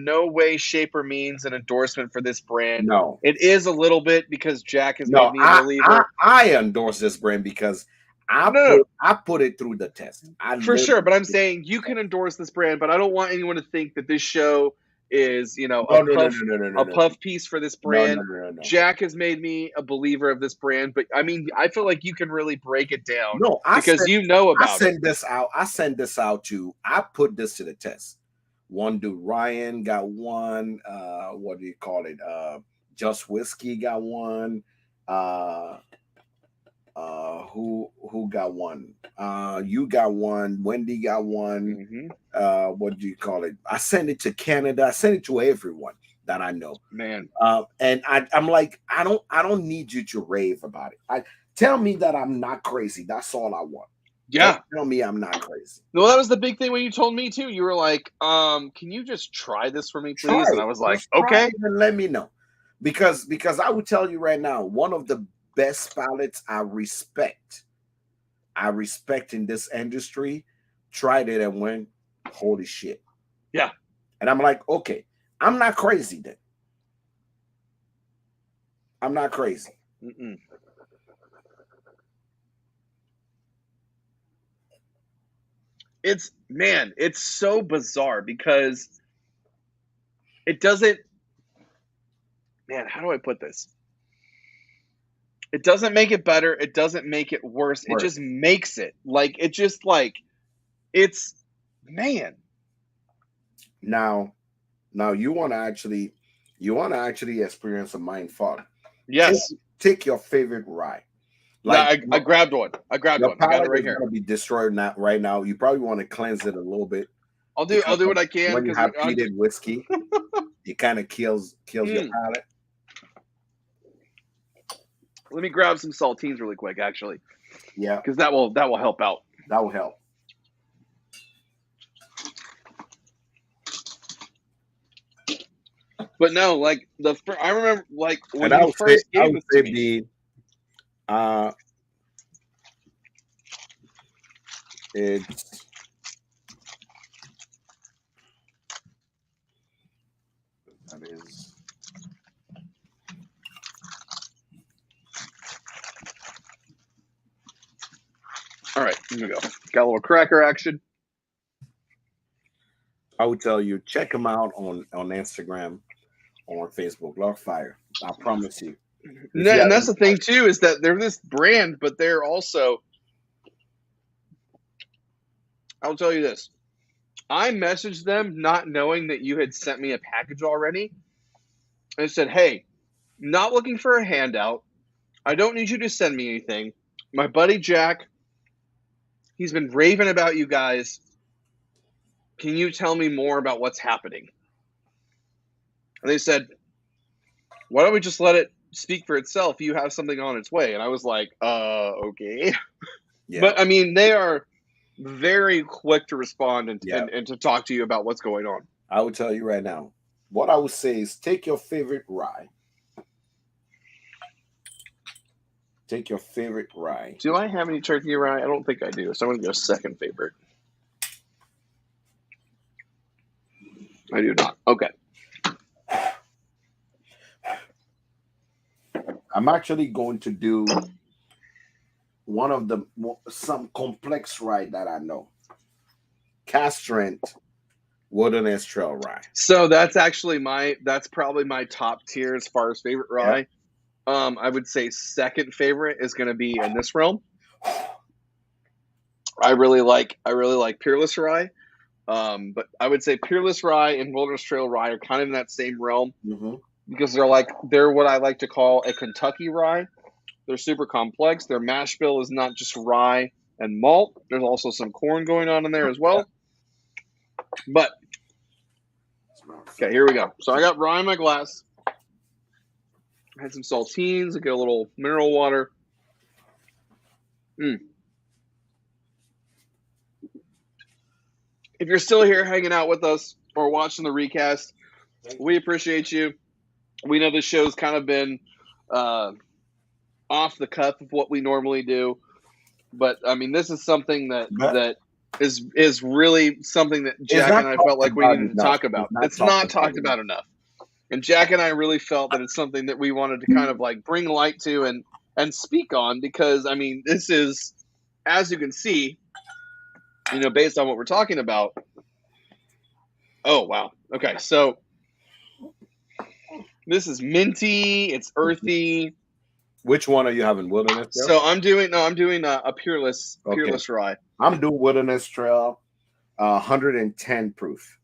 B: no way, shape, or means an endorsement for this brand.
A: no,
B: It is a little bit because Jack has made
A: no,
B: me a believer.
A: I endorse this brand because
B: No, no,
A: I put it through the test. I
B: for
A: literally
B: sure. But I'm
A: put it
B: saying you
A: through
B: can endorse this brand, but I don't want anyone to think that this show is,
A: the test. No, no, no, no, no, no,
B: a
A: no,
B: puff piece for this
A: no, no,
B: brand.
A: no, no, no.
B: Jack has made me a believer of this brand, but I mean, I feel like you can really break it down
A: No,
B: because you know
A: I
B: about it.
A: send this out. I send this out to I put this to the test. One dude, Ryan, got one. What do you call it? Just Whiskey got one. Uh who got one? You got one, Wendy got one.
B: Hmm.
A: What do you call it? I send it to Canada, I send it to everyone. that I know.
B: Man.
A: And I'm like, I don't need you to rave about it. Tell me that I'm not crazy. That's all I want. Just
B: Yeah.
A: tell me I'm not crazy.
B: Well, that was the big thing when you told me too. You were like, can you just try this for me,
A: Try
B: please? And I
A: it.
B: was like,
A: Just try
B: okay.
A: it and let me know. Because I would tell you right now, one of the best palettes I respect in this industry, tried it and went, holy shit.
B: Yeah.
A: And I'm like, okay, I'm not crazy then. I'm not crazy.
B: Mm-mm. It's man, it's so bizarre because it doesn't. Man, how do I put this? It doesn't make it better. It doesn't make it worse. It just
A: Worse.
B: makes it like it just like it's man.
A: Now, now you want to actually experience a mind fog. Take
B: Yes.
A: take your favorite rye.
B: No,
A: Like
B: I grabbed one. I grabbed
A: your
B: one. I got it
A: palate
B: right
A: is
B: here.
A: gonna be destroyed now right now. You probably want to cleanse it a little bit
B: I'll
A: because
B: do what I can
A: when you
B: because
A: have peated whiskey, it kind of kills your
B: mm,
A: palate.
B: let me grab some saltines really quick actually
A: Yeah,
B: because that will help out.
A: that will help.
B: But no, like I remember like when
A: And I
B: you
A: would say
B: first
A: I
B: gave
A: would
B: this to
A: say
B: me.
A: the uh it's that is
B: All right, here we go. Got a little cracker action.
A: I would tell you check them out on Instagram or on Facebook. Logfire. I promise you. If you
B: And that's
A: haven't
B: the thing too is that they're this brand, but they're also. I'll tell you this. I messaged them not knowing that you had sent me a package already, and said, "Hey, not looking for a handout. I don't need you to send me anything. My buddy Jack, he's been raving about you guys. Can you tell me more about what's happening?" And they said, "Why don't we just let it speak for itself? You have something on its way." And I was like, okay."
A: yeah,
B: But I mean, they are very quick to respond and,
A: yeah.
B: and, and to talk to you about what's going on.
A: I would tell you right now. What I would say is take your favorite rye. Take your favorite rye.
B: Do I have any turkey rye? I don't think I do. So I'm going to go second favorite. I do not. Okay.
A: I'm actually going to do one of the some complex rye that I know. Castrant Wilderness Trail Rye.
B: So that's probably my top tier as far as favorite
A: Yeah.
B: rye. I would say second favorite is going to be in this realm. I really like Peerless Rye. But I would say Peerless Rye and Wilderness Trail Rye are kind of in that same realm
A: Mm-hmm.
B: because they're what I like to call a Kentucky rye. They're super complex. Their mash bill is not just rye and malt. There's also some corn going on in there as
A: Yeah.
B: well. But okay, here we go. So I got rye in my glass. I had some saltines. I get a little mineral water. Mm. If you're still here hanging out with us or watching the recast, we appreciate you. We know this show's kind of been uh, off the cuff of what we normally do, but I mean, this is something that
A: But
B: is really something that
A: it's
B: Jack
A: not
B: and I felt
A: talked
B: like we
A: about
B: needed to
A: enough.
B: talk about.
A: It's not
B: It's
A: talked
B: not
A: about
B: talked
A: enough.
B: about enough, and Jack and I really felt that it's something that we wanted to kind of like bring light to and speak on because I mean, this is, as you can see, based on what we're talking about. Oh wow. Okay, so this is minty. It's earthy.
A: Which one are you having? Wilderness Trail?
B: So I'm doing a peerless
A: Okay.
B: rye.
A: I'm doing Wilderness Trail, 110 proof.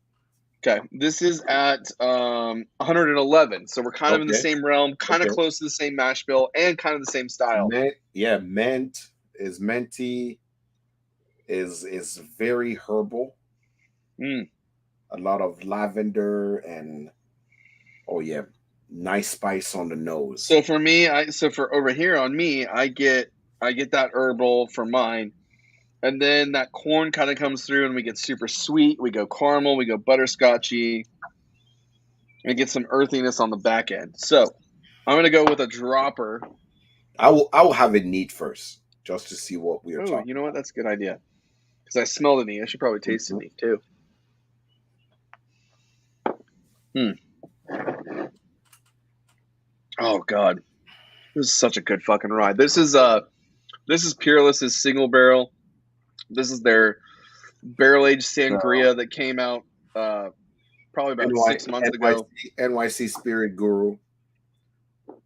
B: Okay, this is at 111. So we're kind of in the
A: Okay.
B: same realm, kind of
A: Okay.
B: close to the same mash bill, and kind of the same style.
A: Mint, yeah, mint is minty, is very herbal.
B: Mm,
A: A lot of lavender and Oh yeah, nice spice on the nose.
B: So for me, for over here on me, I get that herbal for mine, and then that corn kind of comes through, and we get super sweet. We go caramel, we go butterscotchy, and get some earthiness on the back end. So I'm gonna go with a dropper.
A: I will have it neat first, just to see what we are
B: Oh,
A: talking
B: you know what?
A: about.
B: That's a good idea. Because I smell the neat. I should probably taste the
A: Mhm.
B: neat too. Hmm. Oh God, this is such a good fucking ride. This is Peerless's single barrel. This is their barrel aged
A: So
B: sangria that came out uh, probably about
A: NY,
B: 6 months ago.
A: NYC Spirit Guru,
B: Oh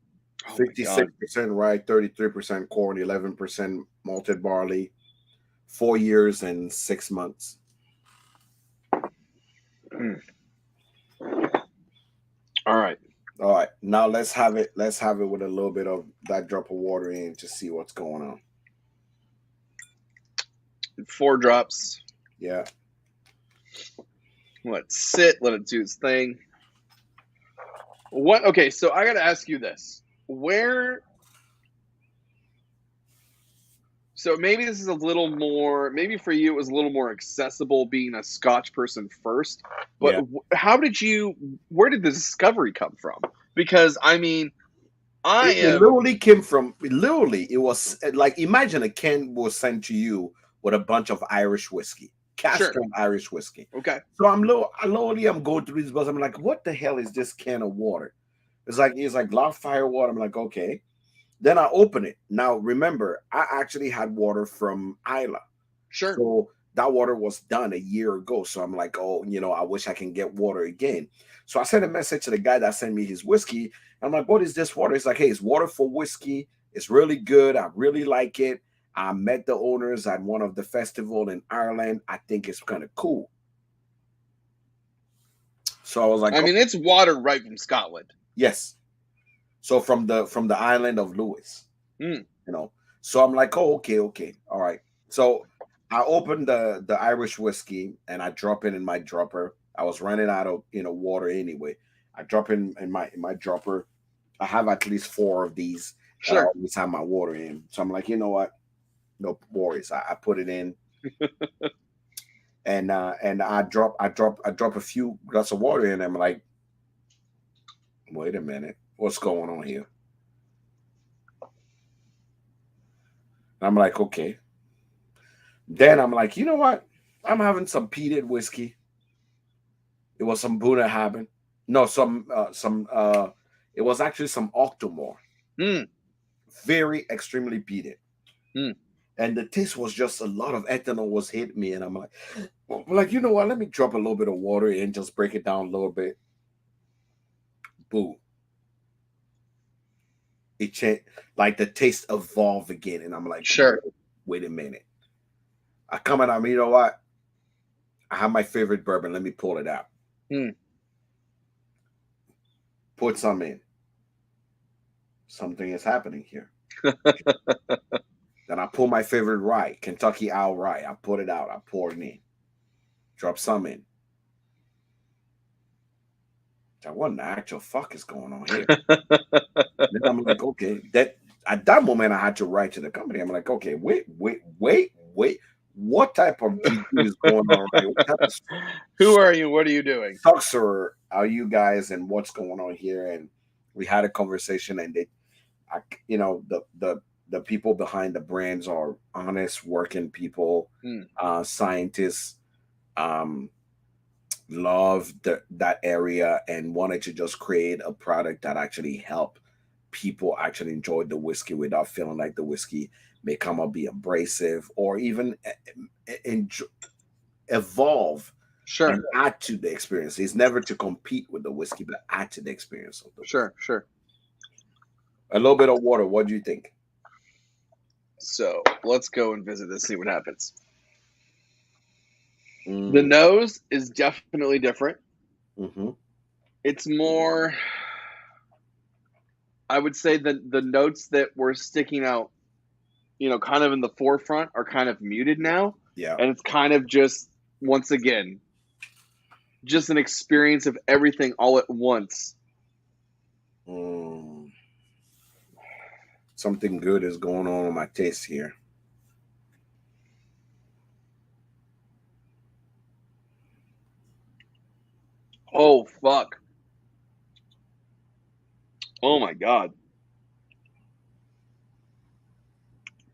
B: my God.
A: 56% rye, 33% corn, 11% malted barley, 4 years and 6 months.
B: Mm. All right.
A: All right, now let's have it. Let's have it with a little bit of that drop of water in to see what's going on.
B: 4 drops.
A: Yeah.
B: Let it sit. Let it do its thing. What? Okay, so I got to ask you this. Where? So maybe this is a little more. Maybe for you it was a little more accessible being a Scotch person first. But
A: Yeah.
B: how did you? Where did the discovery come from? Because I mean, I
A: It
B: am
A: literally came from literally. It was like imagine a can was sent to you with a bunch of Irish whiskey, cast
B: sure.
A: strength Irish whiskey.
B: Okay.
A: So I'm going through these buzz. I'm like, what the hell is this can of water? It's like Loudfire water. I'm like, okay. Then I open it. Now remember, I actually had water from Isla.
B: Sure.
A: So that water was done a year ago. So I'm like, oh, I wish I can get water again. So I sent a message to the guy that sent me his whiskey. I'm like, what is this water? He's like, hey, it's water for whiskey. It's really good. I really like it. I met the owners at one of the festival in Ireland. I think it's kind of cool. So I was like,
B: I
A: oh,
B: mean, it's water right from Scotland.
A: yes. So from the island of Lewis.
B: Hmm.
A: you know. So I'm like, oh, okay, okay, all right. So I opened the Irish whiskey and I drop it in my dropper. I was running out of water anyway. I drop in my dropper. I have at least four of these that I
B: Sure.
A: always have my water in. So I'm like, you know what? No worries. I put it in and I drop a few glass of water in. I'm like, wait a minute, what's going on here? And I'm like, okay. Then I'm like, you know what? I'm having some peated whiskey. It was some Buddha Haben. No, some it was actually some Octomore.
B: Hmm.
A: Very extremely peated.
B: Hmm.
A: And the taste was just a lot of ethanol was hitting me. And I'm like, well, you know what? Let me drop a little bit of water and just break it down a little bit. Boom. It changed like the taste evolved again. And I'm like,
B: Sure.
A: wait a minute. I come and you know what? I have my favorite bourbon. Let me pull it out.
B: Hmm.
A: Put some in. Something is happening here. Then I pull my favorite rye, Kentucky Owl rye. I put it out. I pour it in. Drop some in. So what in the actual fuck is going on here? Then I'm like, okay. That at that moment I had to write to the company. I'm like, okay, wait. What type of juju is going on right? What type of
B: Who are you? What are you doing?
A: sucks are you guys and what's going on here? And we had a conversation and I, the people behind the brands are honest working people,
B: Hmm.
A: scientists, um, love that area and wanted to just create a product that actually help people actually enjoy the whiskey without feeling like the whiskey may come up be abrasive or even evolve
B: Sure.
A: and add to the experience. It's never to compete with the whiskey, but add to the experience of the whiskey.
B: Sure. Sure.
A: A little bit of water. What do you think?
B: So let's go and visit this, see what happens. The
A: Mm,
B: nose is definitely different.
A: hmm
B: It's more, I would say that the notes that were sticking out, kind of in the forefront are kind of muted now.
A: Yeah.
B: And it's kind of just, once again, just an experience of everything all at once
A: Mm, something good is going on with my taste here.
B: Oh fuck. Oh my god.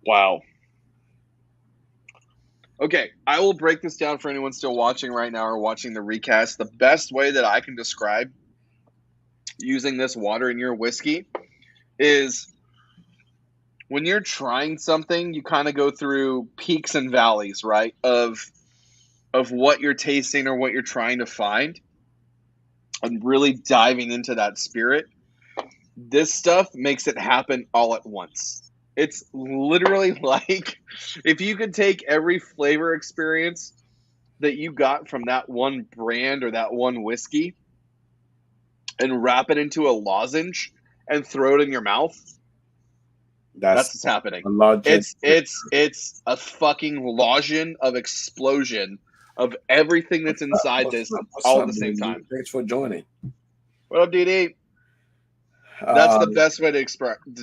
B: Wow. Okay, I will break this down for anyone still watching right now or watching the recast. The best way that I can describe using this water in your whiskey is when you're trying something, you kind of go through peaks and valleys, right? Of what you're tasting or what you're trying to find and really diving into that spirit. This stuff makes it happen all at once. It's literally like if you could take every flavor experience that you got from that one brand or that one whiskey and wrap it into a lozenge and throw it in your mouth,
A: That's
B: that's what's happening.
A: a logic.
B: It's a fucking lozenge of explosion of everything that's inside this
A: What's
B: all at
A: up,
B: the same
A: baby?
B: time.
A: Thanks for joining.
B: What up, DD? That's the
A: Um,
B: best way to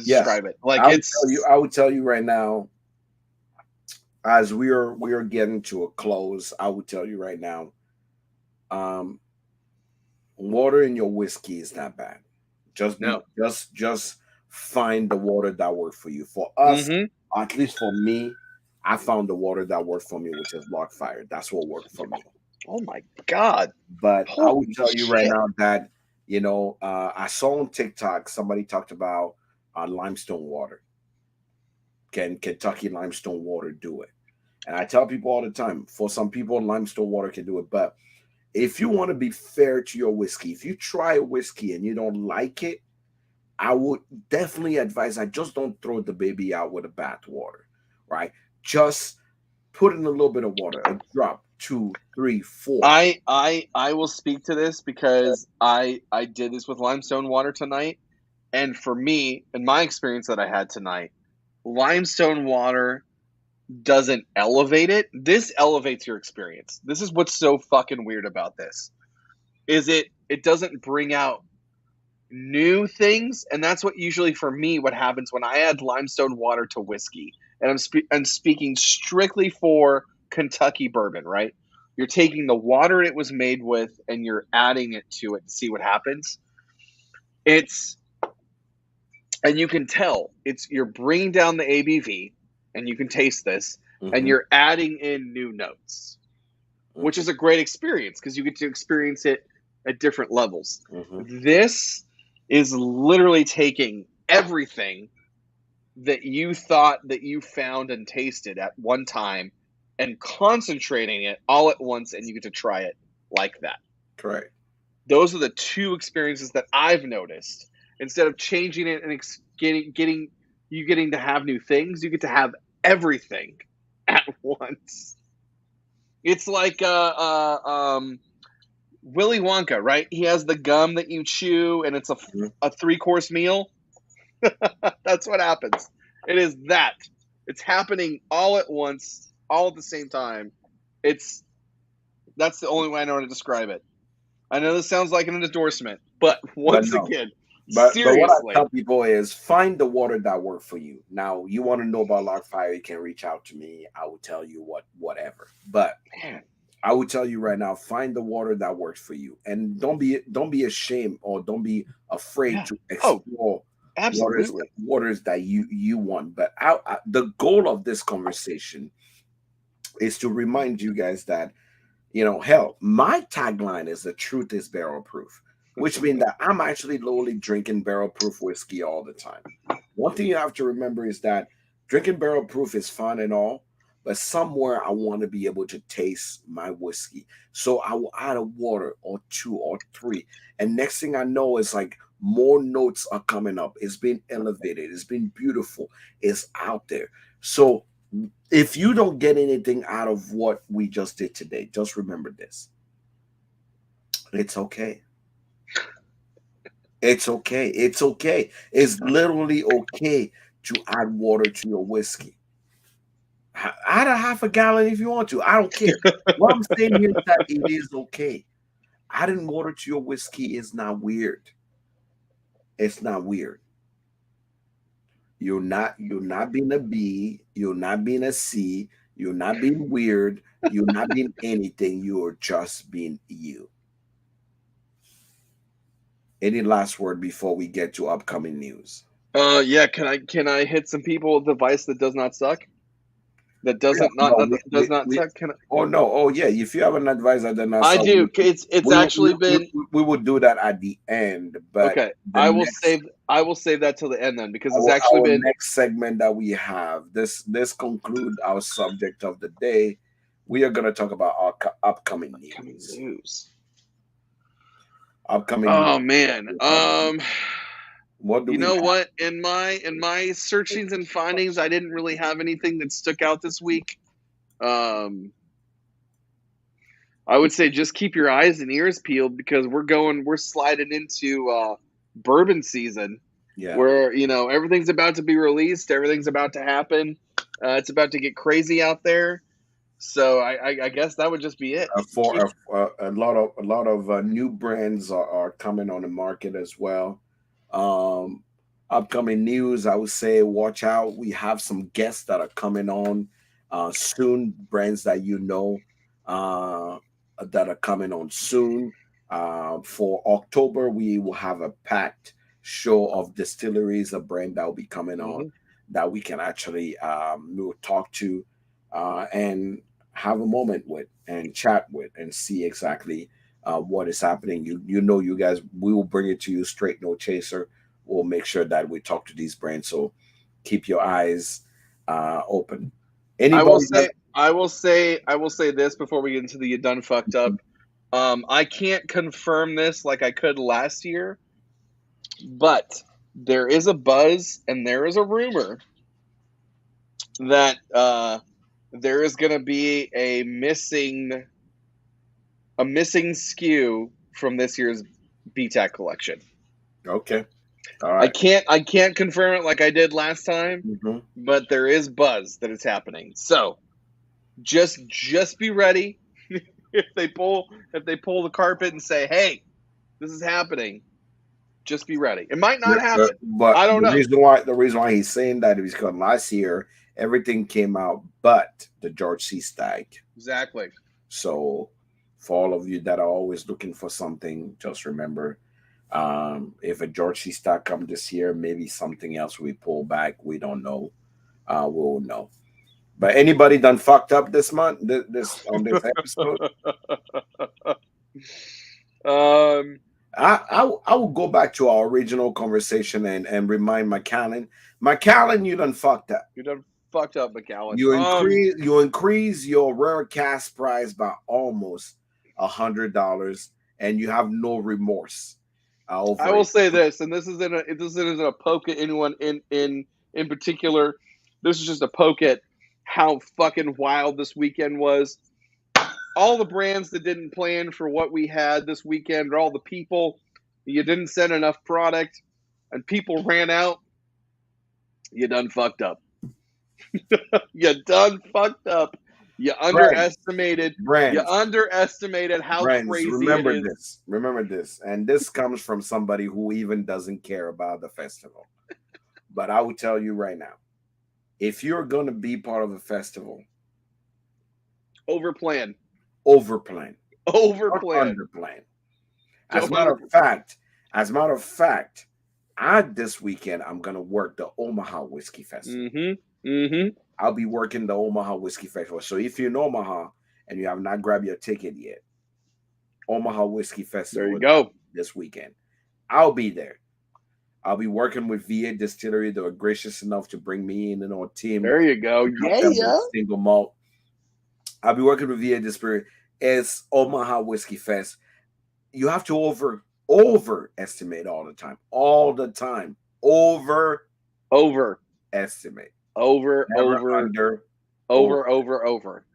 A: yes,
B: describe it. Like it's
A: I would tell you right now, as we are getting to a close. I would tell you right now, um, water in your whiskey is not bad.
B: no.
A: Just find the water that worked for you. For us,
B: Mm-hmm.
A: at least for me, I found the water that worked for me, which is block fire. That's what worked for me.
B: Oh my god.
A: But I would
B: Holy
A: tell you right
B: shit.
A: now that I saw on TikTok somebody talked about limestone water. Can Kentucky limestone water do it? And I tell people all the time, for some people, limestone water can do it. But if you want to be fair to your whiskey, if you try a whiskey and you don't like it, I would definitely advise I just don't throw the baby out with the bath water, right? Just put in a little bit of water, a drop, two, three, four.
B: I will speak to this because I did this with limestone water tonight, and for me, in my experience that I had tonight, limestone water doesn't elevate it. This elevates your experience. This is what's so fucking weird about this. Is it doesn't bring out new things, and that's what usually for me what happens when I add limestone water to whiskey. And I'm speaking strictly for Kentucky bourbon, right? You're taking the water it was made with and you're adding it to it to see what happens. It's and you can tell you're bringing down the ABV, and you can taste this, and
A: Mm-hmm,
B: you're adding in new notes, which
A: mm-hmm,
B: is a great experience because you get to experience it at different levels.
A: mm-hmm.
B: This is literally taking everything that you thought that you found and tasted at one time and concentrating it all at once, and you get to try it like that.
A: Correct.
B: Those are the two experiences that I've noticed. Instead of changing it and getting to have new things, you get to have everything at once. It's like Willy Wonka, right? He has the gum that you chew, and it's
A: Mhm.
B: a 3-course meal. That's what happens. It is that. It's happening all at once, all at the same time. It's That's the only way I know how to describe it. I know this sounds like an endorsement, but
A: But
B: once
A: no,
B: again,
A: but what I
B: seriously.
A: tell people is find the water that works for you. Now, you want to know about log fire, you can reach out to me. I will tell you whatever. But
B: Man,
A: I will tell you right now, find the water that works for you, and don't be ashamed or don't be afraid
B: yeah.
A: to
B: Oh,
A: explore
B: absolutely.
A: waters that you want. But the goal of this conversation is to remind you guys that hell, my tagline is the truth is barrel proof, which means that I'm actually literally drinking barrel proof whiskey all the time. One thing you have to remember is that drinking barrel proof is fun and all, but somewhere I want to be able to taste my whiskey. So I will add a water or two or three. And next thing I know is like more notes are coming up. It's been elevated. It's been beautiful. It's out there. So if you don't get anything out of what we just did today, just remember this. It's okay. It's okay. It's okay. It's literally okay to add water to your whiskey. Add a half a gallon if you want to. I don't care. What I'm saying here is that it is okay. Adding water to your whiskey is not weird. It's not weird. You're not being a B, you're not being a C, you're not being weird, you're not being anything, you're just being you. Any last word before we get to upcoming news?
B: Yeah. Can I hit some people with a device that does not suck? That
A: Yeah,
B: doesn't not,
A: no,
B: not does not suck? Can I?
A: oh no, oh yeah. If you have an advisor, then that's
B: I
A: all.
B: do. It's actually been
A: We will do that at the end. But
B: okay.
A: the next,
B: I will save that till the end then because it's actually
A: our
B: been
A: next segment that we have, this conclude our subject of the day. We are gonna talk about our upcoming
B: upcoming
A: news.
B: news.
A: Upcoming news.
B: Oh man.
A: We'll talk about. What do
B: You
A: we
B: know
A: have?
B: what? In my searchings and findings, I didn't really have anything that stuck out this week. Um, I would say just keep your eyes and ears peeled because we're sliding into bourbon season,
A: Yeah.
B: where everything's about to be released, everything's about to happen. It's about to get crazy out there. So I guess that would just be it.
A: For
B: Keep
A: a lot of new brands are coming on the market as well. Um, Upcoming news, I would say, watch out. We have some guests that are coming on soon. Brands that uh, that are coming on soon. For October, we will have a packed show of distilleries, a brand that will be coming on
B: Mhm.
A: that we can actually we will talk to and have a moment with and chat with and see exactly what is happening. You guys, we will bring it to you straight, no chaser. We'll make sure that we talk to these brands. So keep your eyes open.
B: I will
A: Anybody that
B: say I will say this before we get into the you done fucked up. I can't confirm this like I could last year, but there is a buzz and there is a rumor that there is going to be a missing SKU from this year's BTAC collection.
A: okay, all
B: I
A: right.
B: can't I can't confirm it like I did last time,
A: Hmm.
B: but there is buzz that it's happening. So just be ready if they pull the carpet and say, "Hey, this is happening." Just be ready. It might not happen.
A: But
B: I don't know.
A: the reason why he's saying that is because last year everything came out but the George C. Stag.
B: Exactly.
A: So, for all of you that are always looking for something, just remember, if a George C. Stock come this year, maybe something else we pull back. We don't know. We'll know. But anybody done fucked up this month? This on this episode?
B: um,
A: I will go back to our original conversation and remind Macallan. Macallan, you done fucked up.
B: you done fucked up, Macallan.
A: You increase your rare cast price by almost $100, and you have no remorse
B: I
A: over
B: will
A: it.
B: say this, and this isn't a poke at anyone in particular. This is just a poke at how fucking wild this weekend was. All the brands that didn't plan for what we had this weekend, or all the people you didn't send enough product, and people ran out. You done fucked up. You done fucked up. You
A: Brands,
B: underestimated. You
A: brands,
B: underestimated how
A: brands.
B: crazy it
A: Remember
B: is.
A: this. Remember this. And this comes from somebody who even doesn't care about the festival. But I will tell you right now, if you're going to be part of a festival,
B: Overplan.
A: overplan, not
B: Overplan.
A: underplan. As a
B: Don't
A: matter
B: over.
A: of fact, as a matter of fact, I this weekend I'm gonna work the Omaha Whiskey Festival.
B: Mm-hmm. Mm-hmm.
A: I'll be working the Omaha Whiskey Festival. So if you're in Omaha and you have not grabbed your ticket yet, Omaha Whiskey
B: There
A: Festival
B: you
A: is
B: go.
A: this weekend. I'll be there. I'll be working with VA Distillery. They were gracious enough to bring me in and our team
B: There you go.
A: to help
B: Yeah,
A: them with
B: yeah.
A: single malt. I'll be working with VA Distillery. It's Omaha Whiskey Fest. You have to overestimate all the time. All the time. Overestimate.
B: Over. Over.
A: Never
B: Over.
A: under over.
B: Over. Over. Over.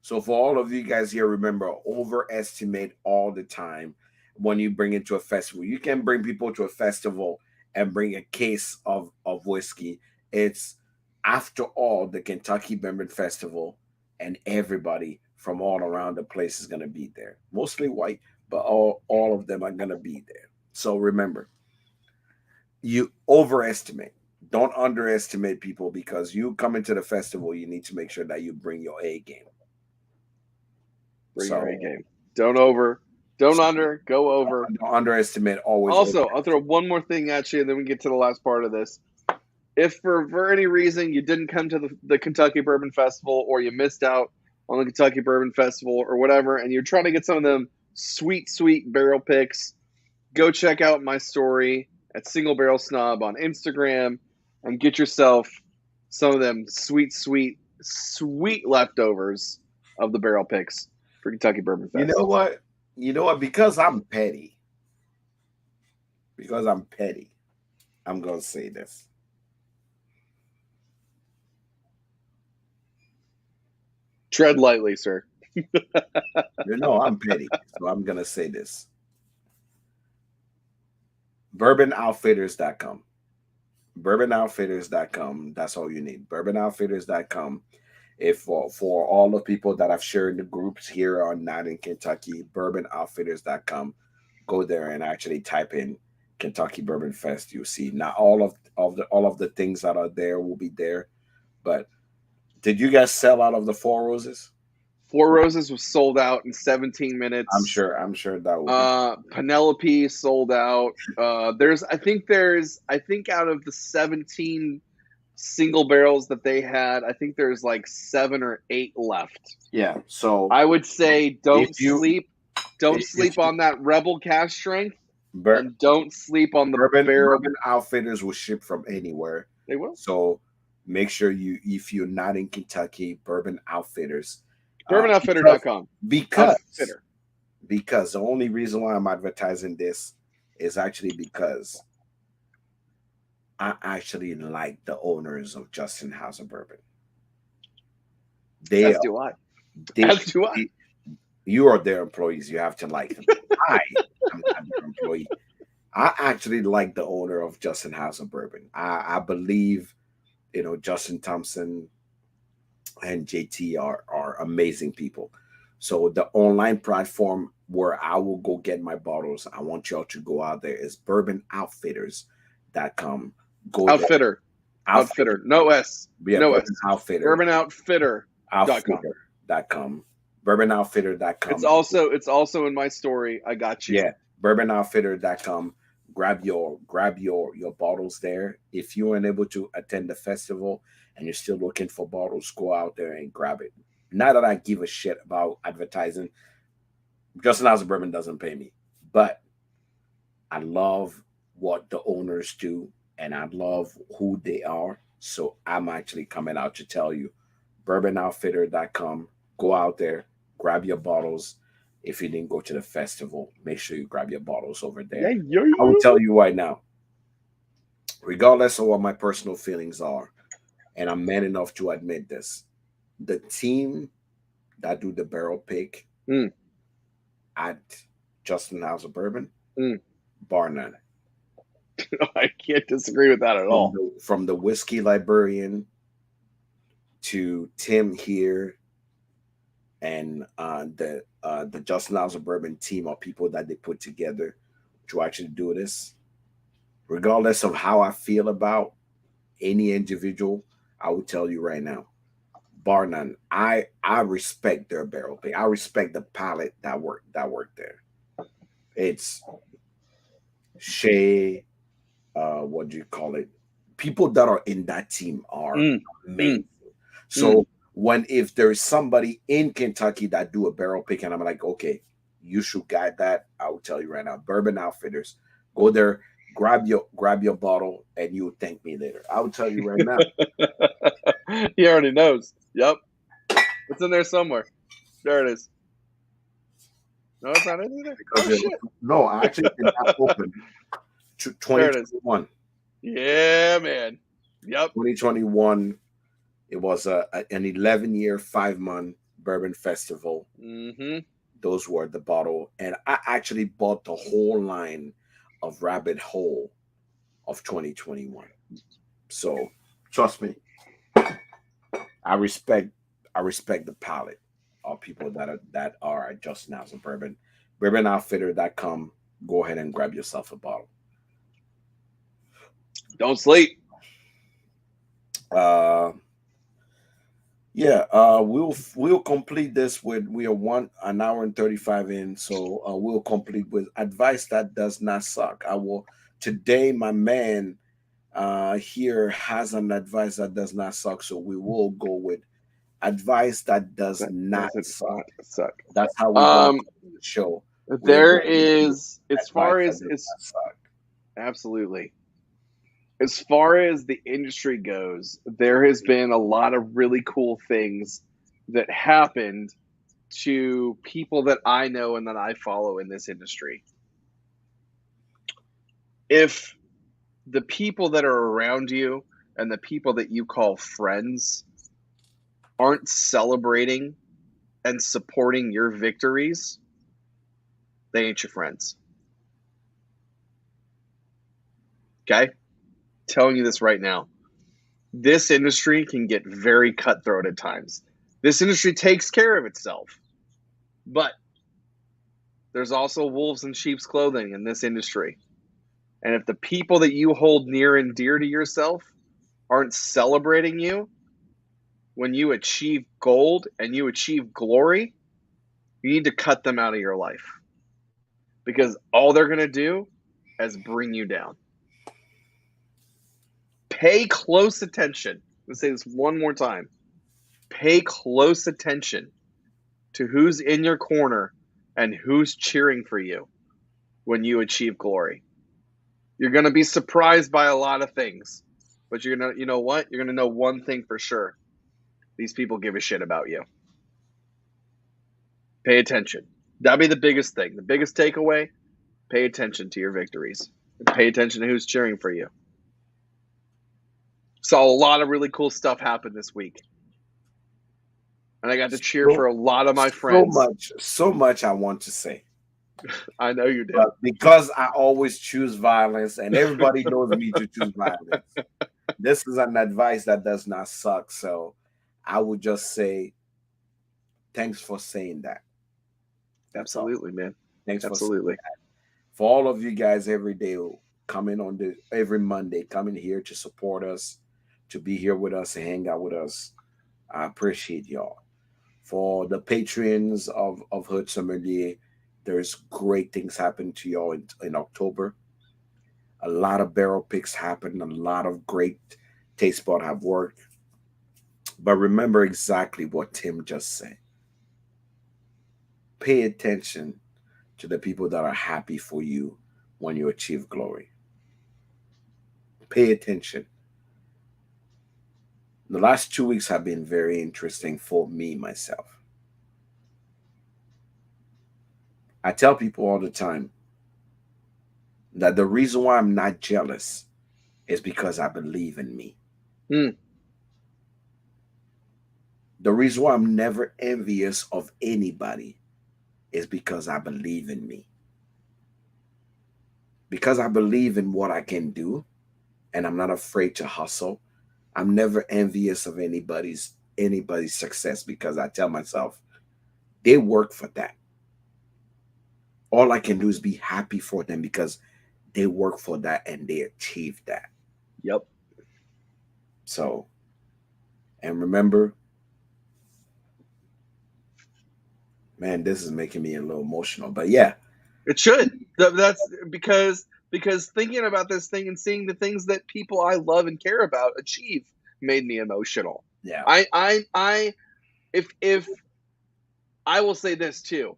A: So for all of you guys here, remember, overestimate all the time when you bring it to a festival. You can bring people to a festival and bring a case of whiskey. It's after all the Kentucky Bourbon Festival, and everybody from all around the place is gonna be there. Mostly white, but all of them are gonna be there. So remember, you overestimate. Don't underestimate people because you come into the festival, you need to make sure that you bring your A game.
B: Bring your A
A: So,
B: game. Don't over, don't
A: so
B: under, go over.
A: don't underestimate. Always over.
B: Also, I'll throw one more thing at you, and then we get to the last part of this. If for any reason you didn't come to the Kentucky Bourbon Festival, or you missed out on the Kentucky Bourbon Festival, or whatever, and you're trying to get some of them sweet barrel picks, go check out my story at Single Barrel Snob on Instagram and get yourself some of them sweet leftovers of the barrel picks for Kentucky Bourbon
A: You
B: Fest.
A: know what? You know what? Because I'm petty, I'm gonna say this.
B: Tread lightly, sir.
A: You know I'm petty, so I'm gonna say this. BourbonOutfitters.com. BourbonOutfitters.com. That's all you need. BourbonOutfitters.com. If for all the people that I've shared in the groups here on Night in Kentucky, BourbonOutfitters.com. Go there and actually type in Kentucky Bourbon Fest. You'll see not all of the things that are there will be there. But did you guys sell out of the Four Roses?
B: Four Roses was sold out in 17
A: I'm
B: minutes.
A: sure. I'm sure that will be.
B: Penelope sold out. I think out of the 17 single barrels that they had, I think there's like 7 or 8 left.
A: Yeah. So
B: I would say
A: if you
B: don't
A: if
B: sleep on that Rebel cash strength,
A: Bur-
B: and don't sleep on the barrel.
A: Bourbon Outfitters will ship from anywhere.
B: They will.
A: So make sure you, if you're not in Kentucky, Bourbon Outfitters.
B: BourbonOutfitter.com.
A: Because
B: Outfitter.
A: because the only reason why I'm advertising this is actually because I actually like the owners of Justin House of Bourbon. They
B: As
A: are
B: do I.
A: they,
B: As do I.
A: they- you are their employees. You have to like them. I am not their employee. I actually like the owner of Justin House of Bourbon. I believe, Justin Thompson and JT are amazing people. So the online platform where I will go get my bottles, I want y'all to go out there is bourbonoutfitters.com. Go there.
B: Outfitter.
A: Outfitter.
B: Outfitter. No S.
A: Yeah,
B: No
A: Bourbon
B: S.
A: Outfitter.
B: BourbonOutfitter.com.
A: Outfitter.com. Bourbonoutfitter.com.
B: It's also in my story. I got you.
A: Yeah, bourbonoutfitter.com. Grab your bottles there. If you weren't able to attend the festival and you're still looking for bottles, go out there and grab it. Not that I give a shit about advertising. Justin House of Bourbon doesn't pay me, but I love what the owners do and I love who they are. So I'm actually coming out to tell you, bourbonoutfitter.com. Go out there, grab your bottles. If you didn't go to the festival, make sure you grab your bottles over there. I will tell you right now, regardless of what my personal feelings are, and I'm man enough to admit this, the team that do the barrel pick
B: Mm.
A: at Justin House of Bourbon,
B: Mm.
A: bar none.
B: I can't disagree with that at all.
A: From the whiskey librarian to Tim here and the Justin House of Bourbon team of people that they put together to actually do this. Regardless of how I feel about any individual, I will tell you right now, bar none, I respect their barrel pick. I respect the palate that worked there. It's Shay, what do you call it? People that are in that team are
B: Mm.
A: amazing.
B: Mm.
A: So when if there's somebody in Kentucky that do a barrel pick and I'm like, okay, you should guide that, I will tell you right now, Bourbon Outfitters, go there, grab your bottle, and you'll thank me later. I will tell you right now.
B: He already knows. Yep. It's in there somewhere. There it is. No, it's not in either. Oh, shit.
A: No, I actually did not open
B: There it is.
A: 2021.
B: Yeah, man. Yep.
A: 2021. It was an 11-year, 5-month bourbon festival.
B: Mm-hmm.
A: Those were the bottle, and I actually bought the whole line of Rabbit Hole of 2021. So trust me, I respect I respect the palate of people that are at Justin House of Bourbon. BourbonOutfitter.com. Go ahead and grab yourself a bottle.
B: Don't sleep.
A: Uh, yeah, we'll complete this with we are an hour and 35 in, so we'll complete with advice that does not suck. I will today, my man here has an advice that does not suck, so we will go with advice that does
B: That
A: not
B: doesn't
A: suck.
B: not suck.
A: That's how we're gonna
B: Um,
A: call the show. We are
B: there
A: going to do
B: is, as
A: advice
B: far
A: that
B: as
A: does
B: it's
A: not suck.
B: absolutely, as far as the industry goes, there has been a lot of really cool things that happened to people that I know and that I follow in this industry. If the people that are around you and the people that you call friends aren't celebrating and supporting your victories, they ain't your friends. Okay? Telling you this right now. This industry can get very cutthroat at times. This industry takes care of itself, but there's also wolves in sheep's clothing in this industry. And if the people that you hold near and dear to yourself aren't celebrating you when you achieve gold and you achieve glory, you need to cut them out of your life because all they're going to do is bring you down. Pay close attention. Let's say this one more time. Pay close attention to who's in your corner and who's cheering for you when you achieve glory. You're going to be surprised by a lot of things, but you're going to, you know what? You're going to know one thing for sure. These people give a shit about you. Pay attention. That'll be the biggest thing. The biggest takeaway, pay attention to your victories. Pay attention to who's cheering for you. Saw a lot of really cool stuff happen this week. And I got to cheer
A: So,
B: for a lot of my friends.
A: so much I want to say.
B: I know you do.
A: But because I always choose violence and everybody knows me to choose violence, this is an advice that does not suck. So I would just say thanks for saying that. That's all.
B: Absolutely, man.
A: Thanks for saying
B: Absolutely.
A: that. For all of you guys every day coming on the every Monday, coming here to support us, to be here with us and hang out with us. I appreciate y'all. For the patrons of Hood Sommelier, there's great things happen to y'all in October. A lot of barrel picks happen, a lot of great taste spot have worked. But remember exactly what Tim just said. Pay attention to the people that are happy for you when you achieve glory. Pay attention. The last 2 weeks have been very interesting for me myself. I tell people all the time that the reason why I'm not jealous is because I believe in me.
B: Mm.
A: The reason why I'm never envious of anybody is because I believe in me. Because I believe in what I can do and I'm not afraid to hustle. I'm never envious of anybody's success because I tell myself they work for that. All I can do is be happy for them because they work for that and they achieve that.
B: Yep.
A: So, and remember, man, this is making me a little emotional. But yeah,
B: It should. That's because thinking about this thing and seeing the things that people I love and care about achieve made me emotional.
A: yeah,
B: I if I will say this too.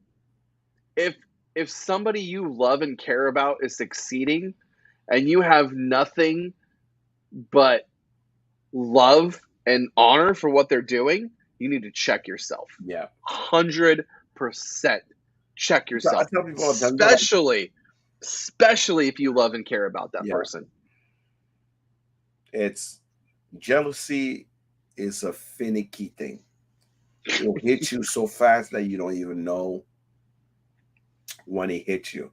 B: If if somebody you love and care about is succeeding and you have nothing but love and honor for what they're doing, you need to check yourself.
A: yeah.
B: 100% check
A: So I
B: yourself.
A: tell people all the time,
B: Especially if you love and care about that
A: yeah,
B: person.
A: it's jealousy is a finicky thing. It'll hit you so fast that you don't even know when it hits you.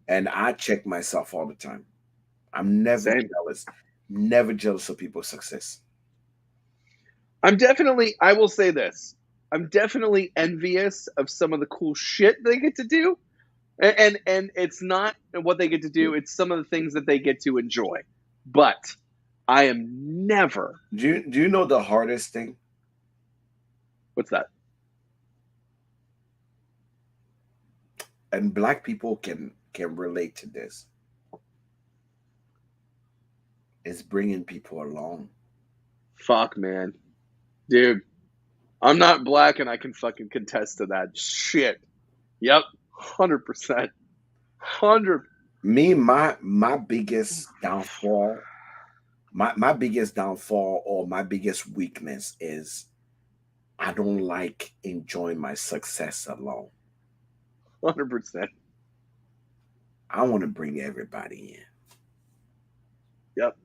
A: And I check myself all the time. I'm
B: Same.
A: never jealous of people's success.
B: I will say this. I'm definitely envious of some of the cool shit they get to do. And it's not what they get to do, it's some of the things that they get to enjoy. But I am never.
A: Do you know the hardest thing?
B: What's that?
A: And black people can relate to this. Is bringing people along.
B: Fuck, man, dude. I'm not black, and I can fucking contest to that shit. Yep, 100%, 100.
A: My biggest downfall, my biggest downfall or my biggest weakness is I don't like enjoying my success alone.
B: 100%.
A: I want to bring everybody in.
B: Yep.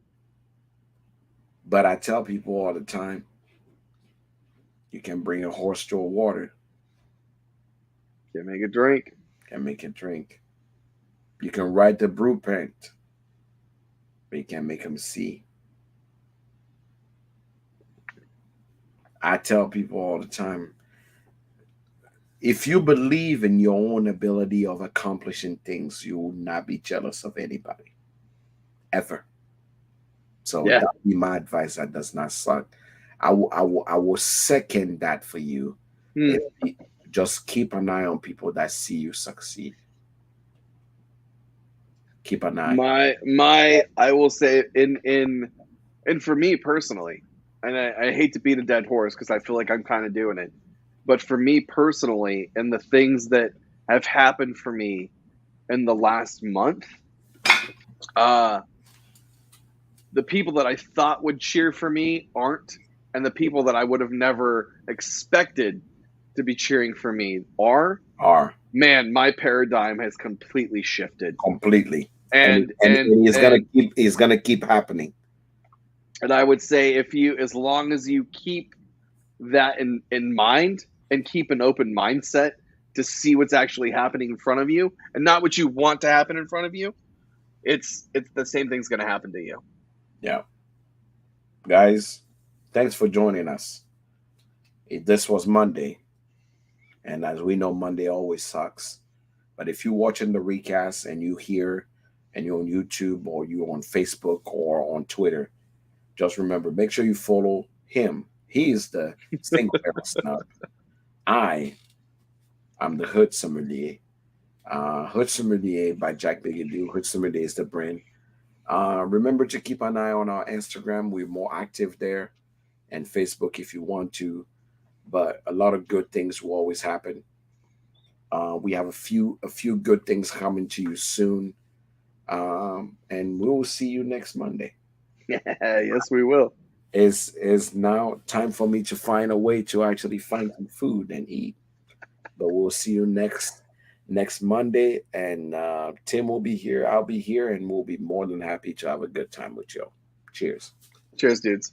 A: But I tell people all the time, you can bring a horse to a water,
B: Can make a drink.
A: can make it drink. You can write the blueprint, but you can't make them see. I tell people all the time, if you believe in your own ability of accomplishing things, you will not be jealous of anybody ever. So
B: Yeah.
A: that would be my advice. That does not suck. I will second that for you.
B: Hmm.
A: If you just keep an eye on people that see you succeed. Keep an eye.
B: My I will say and for me personally, and I hate to beat a dead horse because I feel like I'm kind of doing it, but for me personally, and the things that have happened for me in the last month, uh, the people that I thought would cheer for me aren't, and the people that I would have never expected to be cheering for me are.
A: Are
B: Man, my paradigm has completely shifted,
A: completely. And
B: and
A: and,
B: and
A: and
B: and
A: it's gonna keep happening.
B: and I would say if you, as long as you keep that in mind and keep an open mindset to see what's actually happening in front of you and not what you want to happen in front of you, it's the same thing's going to happen to you.
A: Yeah. Guys, thanks for joining us. This was Monday, and as we know, Monday always sucks. But if you're watching the recast and you hear and you're on YouTube or you're on Facebook or on Twitter, just remember, make sure you follow him. He is the single barrel snub. I am the Hood Sommelier. Hood Sommelier by Jack Bigadoo. Hood Sommelier is the brand. Remember to keep an eye on our Instagram. We're more active there, and Facebook if you want to. But a lot of good things will always happen. We have a few good things coming to you soon, and we will see you next Monday.
B: Yes, we will.
A: Is now time for me to find a way to actually find some food and eat. But we'll see you next Monday, and Tim will be here. I'll be here, and we'll be more than happy to have a good time with you. Cheers.
B: Cheers, dudes.